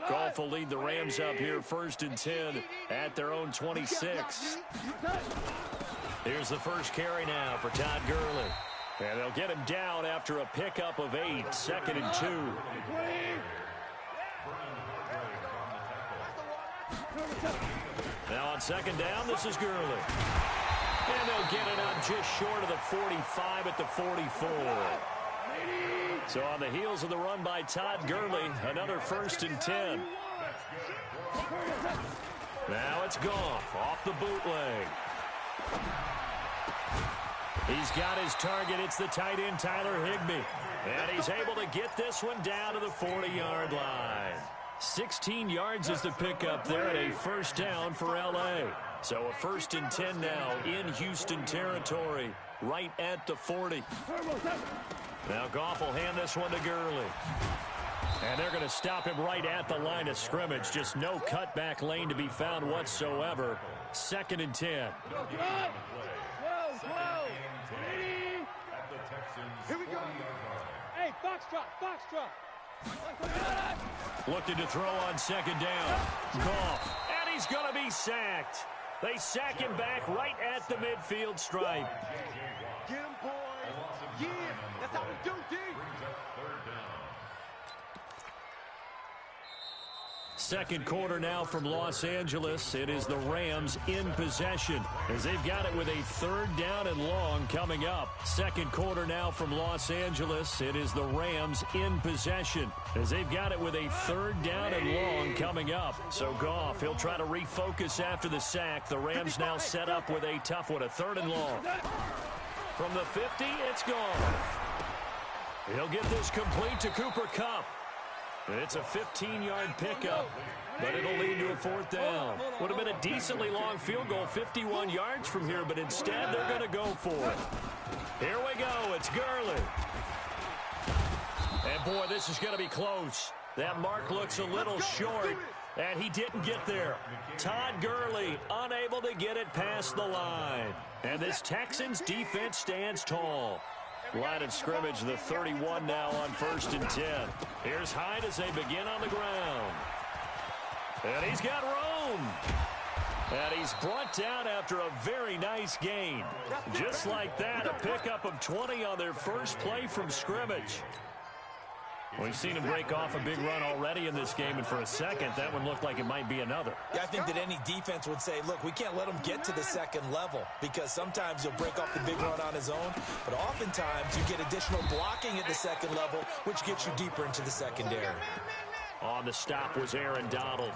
Goff will lead the Rams up here 1st and 10 at their own 26. Here's the first carry now for Todd Gurley. And they'll get him down after a pickup of 8, 2nd and 2. Now on 2nd down, this is Gurley. And they'll get it up just short of the 45 at the 44. So on the heels of the run by Todd Gurley, another 1st and 10. Now it's Goff off the bootleg. He's got his target. It's the tight end, Tyler Higbee. And he's able to get this one down to the 40-yard line. 16 yards is the pickup there at a 1st down for L.A. So a 1st and 10 now in Houston territory, right at the 40. Now Goff will hand this one to Gurley. And they're going to stop him right at the line of scrimmage. Just no cutback lane to be found whatsoever. 2nd and 10. Here we go. Hey, Foxtrot. Looking to throw on 2nd down. Goff. And he's going to be sacked. They sack him back right at the midfield stripe. Get him, boys. again. That's how we do, D. Brings up third down. Second quarter now from Los Angeles. It is the Rams in possession as they've got it with a third down and long coming up. Second quarter now from Los Angeles. It is the Rams in possession as they've got it with a third down and long coming up. So Goff, he'll try to refocus after the sack. The Rams now set up with a tough one, a third and long. From the 50, it's Goff. He'll get this complete to Cooper Kupp. It's a 15-yard pickup, but it'll lead to a fourth down. Would have been a decently long field goal, 51 yards from here, but instead they're going to go for it. Here we go. It's Gurley. And, boy, this is going to be close. That mark looks a little short, and he didn't get there. Todd Gurley unable to get it past the line. And this Texans defense stands tall. Line of scrimmage, the 31 now on 1st and 10. Here's Hyde as they begin on the ground. And he's got room. And he's brought down after a very nice gain. Just like that, a pickup of 20 on their first play from scrimmage. We've seen him break off a big run already in this game, and for a second, that one looked like it might be another. Yeah, I think that any defense would say, look, we can't let him get to the second level because sometimes he'll break off the big run on his own, but oftentimes you get additional blocking at the second level, which gets you deeper into the secondary. On the stop was Aaron Donald.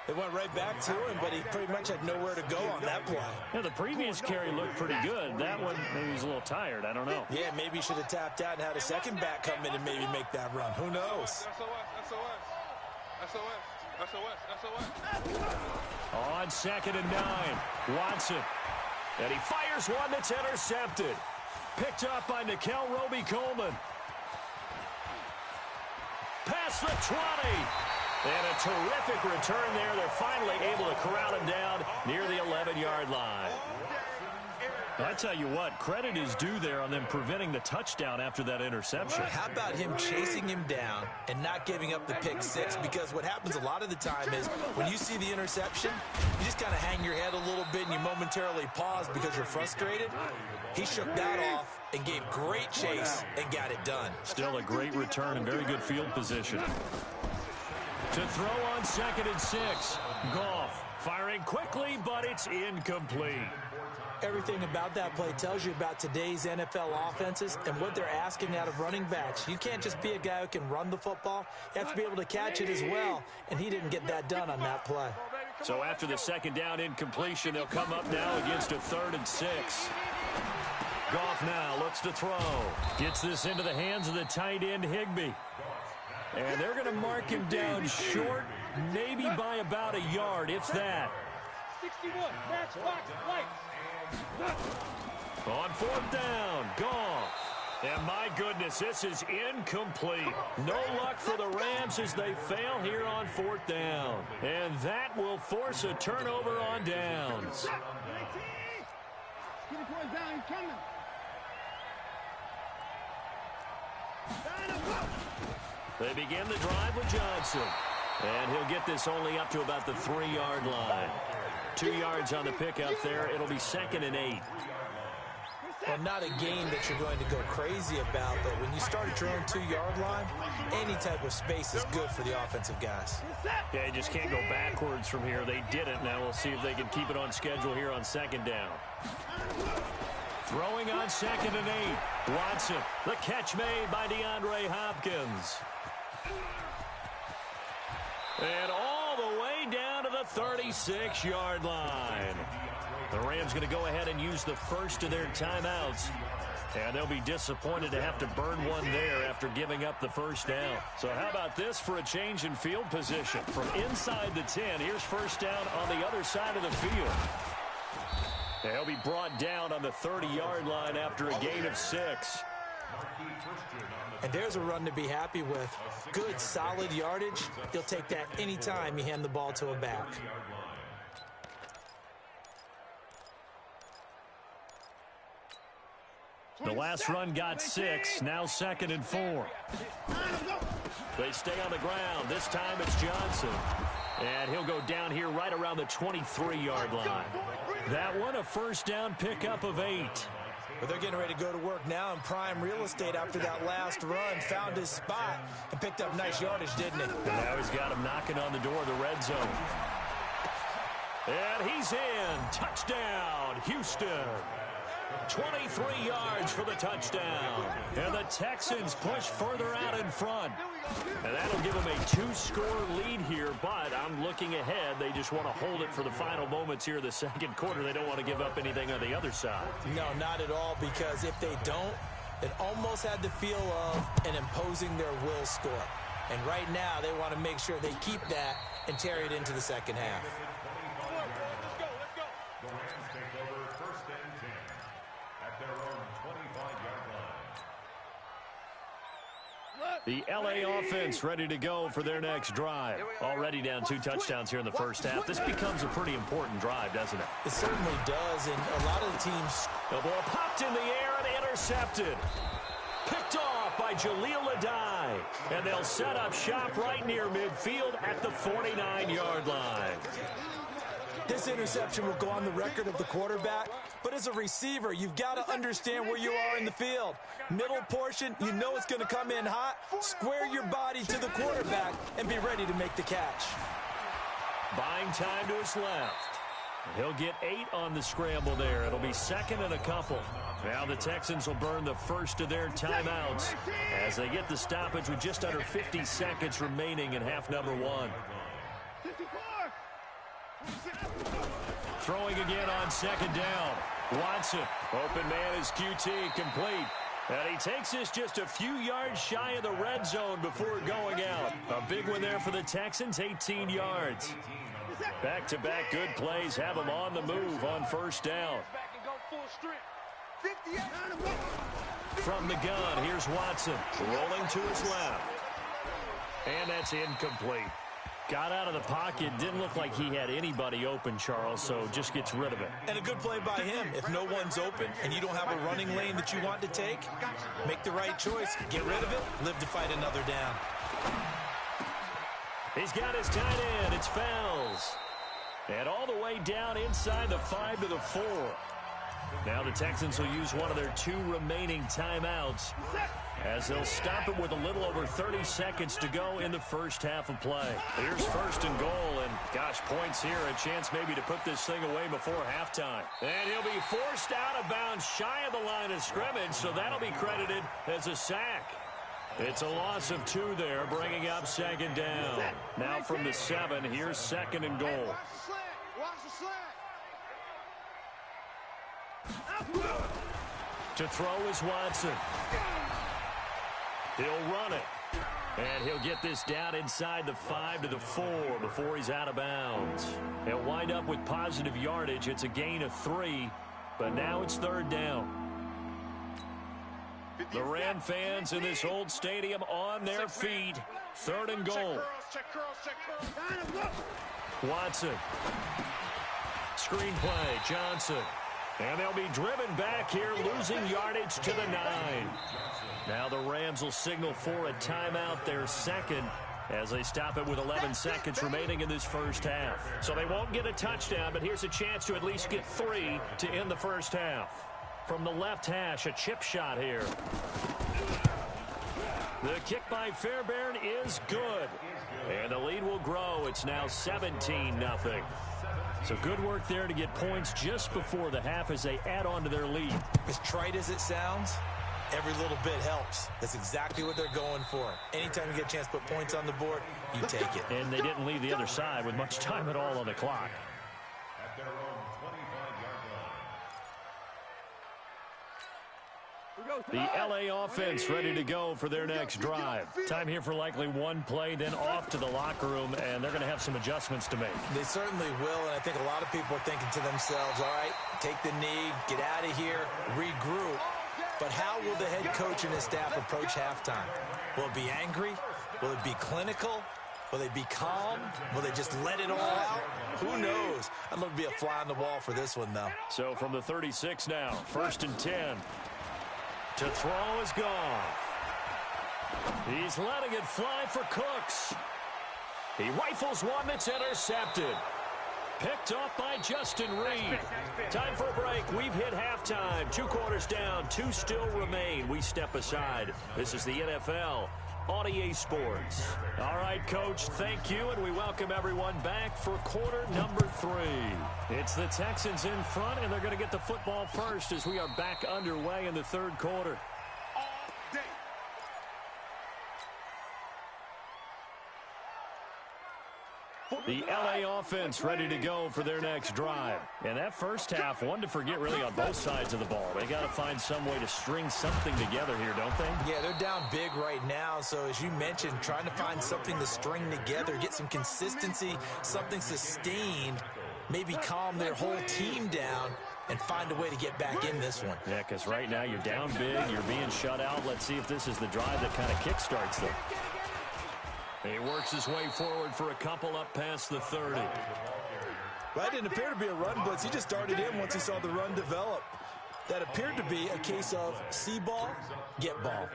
It went right back to him, but he pretty much had nowhere to go on that play. Yeah, the previous carry looked pretty good. That one, maybe he was a little tired. I don't know. Yeah, maybe he should have tapped out and had a second back come in and maybe make that run. Who knows? On 2nd and 9, Watson. And he fires one that's intercepted. Picked up by Nickel Roby-Coleman. Past the 20. And a terrific return there. They're finally able to corral him down near the 11-yard line. I tell you what, credit is due there on them preventing the touchdown after that interception. How about him chasing him down and not giving up the pick six? Because what happens a lot of the time is when you see the interception, you just kind of hang your head a little bit and you momentarily pause because you're frustrated. He shook that off and gave great chase and got it done. Still a great return and very good field position. To throw on 2nd and 6. Goff firing quickly, but it's incomplete. Everything about that play tells you about today's NFL offenses and what they're asking out of running backs. You can't just be a guy who can run the football. You have to be able to catch it as well, and he didn't get that done on that play. So after the second down incompletion, they'll come up now against a 3rd and 6. Goff now looks to throw. Gets this into the hands of the tight end, Higbee. And they're going to mark him down short, maybe by about a yard, if that. 61, match box, light. On 4th down, Goff. And my goodness, this is incomplete. No luck for the Rams as they fail here on 4th down. And that will force a turnover on downs. Get it going down, he's coming. They begin the drive with Johnson. And he'll get this only up to about the 3-yard line. 2 yards on the pickup there. It'll be 2nd and 8. Well, not a game that you're going to go crazy about, but when you start at your own 2-yard line, any type of space is good for the offensive guys. Yeah, you just can't go backwards from here. They did it. Now we'll see if they can keep it on schedule here on 2nd down. Throwing on 2nd and 8. Watson, the catch made by DeAndre Hopkins. And all the way down to the 36-yard line. The Rams going to go ahead and use the first of their timeouts. And they'll be disappointed to have to burn one there after giving up the first down. So how about this for a change in field position? From inside the 10, here's first down on the other side of the field. They'll be brought down on the 30-yard line after a gain of 6. And there's a run to be happy with. Good, solid yardage. You'll take that anytime you hand the ball to a back. The last run got 6. Now 2nd and 4. They stay on the ground. This time it's Johnson. And he'll go down here right around the 23-yard line. That one a first down pickup of 8. But they're getting ready to go to work now in prime real estate after that last run. Found his spot and picked up nice yardage, didn't he? And now he's got him knocking on the door of the red zone. And he's in. Touchdown, Houston. 23 yards for the touchdown. And the Texans push further out in front. And that'll give them a 2-score lead here, but I'm looking ahead. They just want to hold it for the final moments here in the second quarter. They don't want to give up anything on the other side. No, not at all, because if they don't, it almost had the feel of an imposing their will score. And right now, they want to make sure they keep that and carry it into the second half. The Rams take over 1st and 10 at their own 25-yard line. The L.A. offense ready to go for their next drive. Already down 2 touchdowns here in the first half. This becomes a pretty important drive, doesn't it? It certainly does, and a lot of the teams... The ball popped in the air and intercepted. Picked off by Jaleel Adai. And they'll set up shop right near midfield at the 49-yard line. This interception will go on the record of the quarterback, but as a receiver, you've got to understand where you are in the field. Middle portion, you know it's going to come in hot. Square your body to the quarterback and be ready to make the catch. Buying time to his left. He'll get 8 on the scramble there. It'll be 2nd and a couple. Now the Texans will burn the first of their timeouts as they get the stoppage with just under 50 seconds remaining in half number 1. Throwing again on 2nd down. Watson, open man is QT, complete. And he takes this just a few yards shy of the red zone before going out. A big one there for the Texans, 18 yards. Back-to-back good plays have him on the move on 1st down. From the gun, here's Watson, rolling to his left. And that's incomplete. Got out of the pocket, didn't look like he had anybody open, Charles, so just gets rid of it. And a good play by him. If no one's open and you don't have a running lane that you want to take, make the right choice, get rid of it, live to fight another down. He's got his tight end, it's Fells. And all the way down inside the 5 to the 4. Now the Texans will use one of their 2 remaining timeouts as they'll stop it with a little over 30 seconds to go in the first half of play. Here's 1st and goal, and gosh, points here, a chance maybe to put this thing away before halftime. And he'll be forced out of bounds shy of the line of scrimmage, so that'll be credited as a sack. It's a loss of 2 there, bringing up 2nd down. Now from the 7, here's 2nd and goal. To throw is Watson. He'll run it. And he'll get this down inside the 5 to the 4 before he's out of bounds. He'll wind up with positive yardage. It's a gain of 3, but now it's 3rd down. The Ram fans in this old stadium on their feet. 3rd and goal. Watson. Screenplay, Johnson. And they'll be driven back here, losing yardage to the 9. Now the Rams will signal for a timeout, their 2nd, as they stop it with 11 seconds remaining in this first half. So they won't get a touchdown, but here's a chance to at least get 3 to end the first half. From the left hash, a chip shot here. The kick by Fairbairn is good. And the lead will grow. It's now 17-0. So good work there to get points just before the half as they add on to their lead. As trite as it sounds, every little bit helps. That's exactly what they're going for. Anytime you get a chance to put points on the board, you take it. And they didn't leave the other side with much time at all on the clock. At their own 25-yard line. The L.A. offense ready to go for their next drive. Time here for likely one play, then off to the locker room, and they're going to have some adjustments to make. They certainly will, and I think a lot of people are thinking to themselves, all right, take the knee, get out of here, regroup. But how will the head coach and his staff approach halftime? Will it be angry? Will it be clinical? Will they be calm? Will they just let it all out? Who knows? I'd love to be a fly on the wall for this one, though. So from the 36 now, 1st and 10. To throw is Goff. He's letting it fly for Cooks. He rifles one that's intercepted. Picked off by Justin Reed. Time for a break. We've hit halftime. 2 quarters down. 2 still remain. We step aside. This is the NFL on EA Sports. All right, Coach, thank you, and we welcome everyone back for quarter number 3. It's the Texans in front, and they're going to get the football first as we are back underway in the 3rd quarter. The LA offense ready to go for their next drive. And that first half, one to forget really on both sides of the ball. They got to find some way to string something together here, don't they? Yeah, they're down big right now. So as you mentioned, trying to find something to string together, get some consistency, something sustained, maybe calm their whole team down and find a way to get back in this one. Yeah, because right now you're down big, you're being shut out. Let's see if this is the drive that kind of kickstarts them. He works his way forward for a couple up past the 30. Well, that didn't appear to be a run blitz. He just darted in once he saw the run develop. That appeared to be a case of see ball, get ball.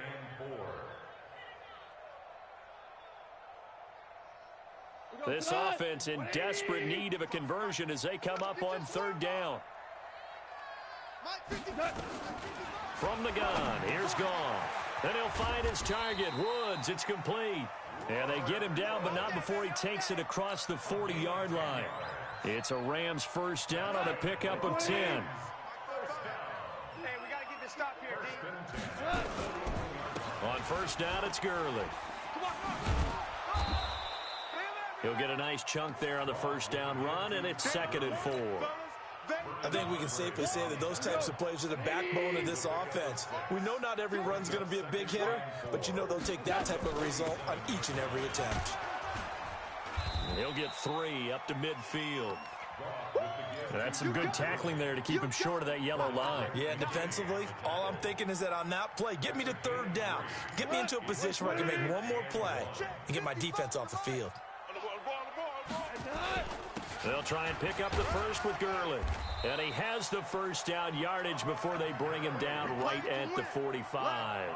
This offense in desperate need of a conversion as they come up on 3rd down. From the gun, here's Goff. Then he'll find his target, Woods. It's complete. And they get him down, but not before he takes it across the 40-yard line. It's a Rams first down on a pickup of 10. Hey, we got to get this stop here, D. On first down, it's Gurley. He'll get a nice chunk there on the first down run, and it's 2nd and 4. I think we can safely say that those types of plays are the backbone of this offense. We know not every run's going to be a big hitter, but you know they'll take that type of result on each and every attempt. He'll get 3 up to midfield. That's some good tackling there to keep him short of that yellow line. Yeah, defensively, all I'm thinking is that on that play, get me to 3rd down. Get me into a position where I can make one more play and get my defense off the field. They'll try and pick up the first with Gurley. And he has the first down yardage before they bring him down right at the 45.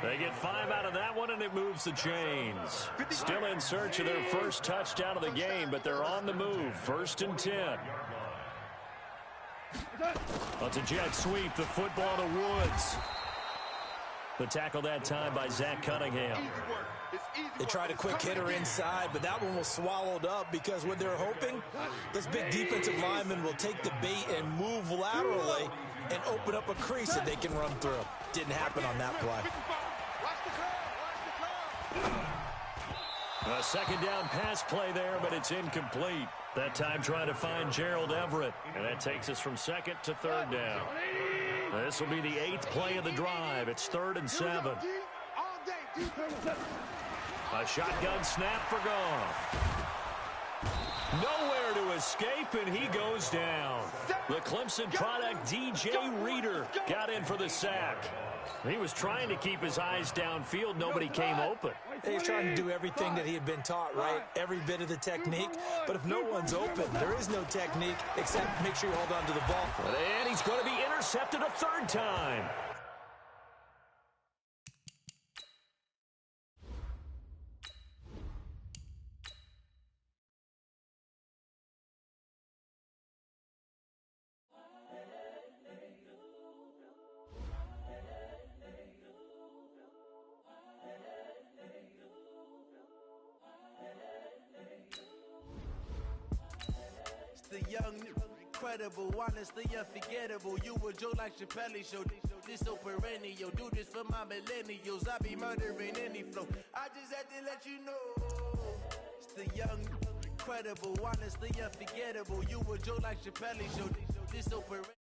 They get 5 out of that one, and it moves the chains. Still in search of their first touchdown of the game, but they're on the move. 1st and 10. It's a jet sweep. The football to Woods. The tackle that time by Zach Cunningham. They tried a quick hitter inside, but that one was swallowed up because what they're hoping, those big defensive linemen will take the bait and move laterally and open up a crease that they can run through. Didn't happen on that play. A 2nd down pass play there, but it's incomplete. That time trying to find Gerald Everett, and that takes us from 2nd to 3rd down. This will be the 8th play of the drive. It's 3rd and 7. A shotgun snap for Goff. Nowhere to escape, and he goes down. The Clemson product, DJ Reader, got in for the sack. He was trying to keep his eyes downfield. Nobody came open. He's trying to do everything that he had been taught, right? Every bit of the technique. But if no one's open, there is no technique except make sure you hold on to the ball. And he's going to be intercepted a 3rd time. The young, incredible, honestly unforgettable. You a joke like Chappelle Show. This so perennial. Do this for my millennials. I be murdering any flow. I just had to let you know. It's the young, incredible, honestly unforgettable. You a joke like Chappelle Show. This so perennial.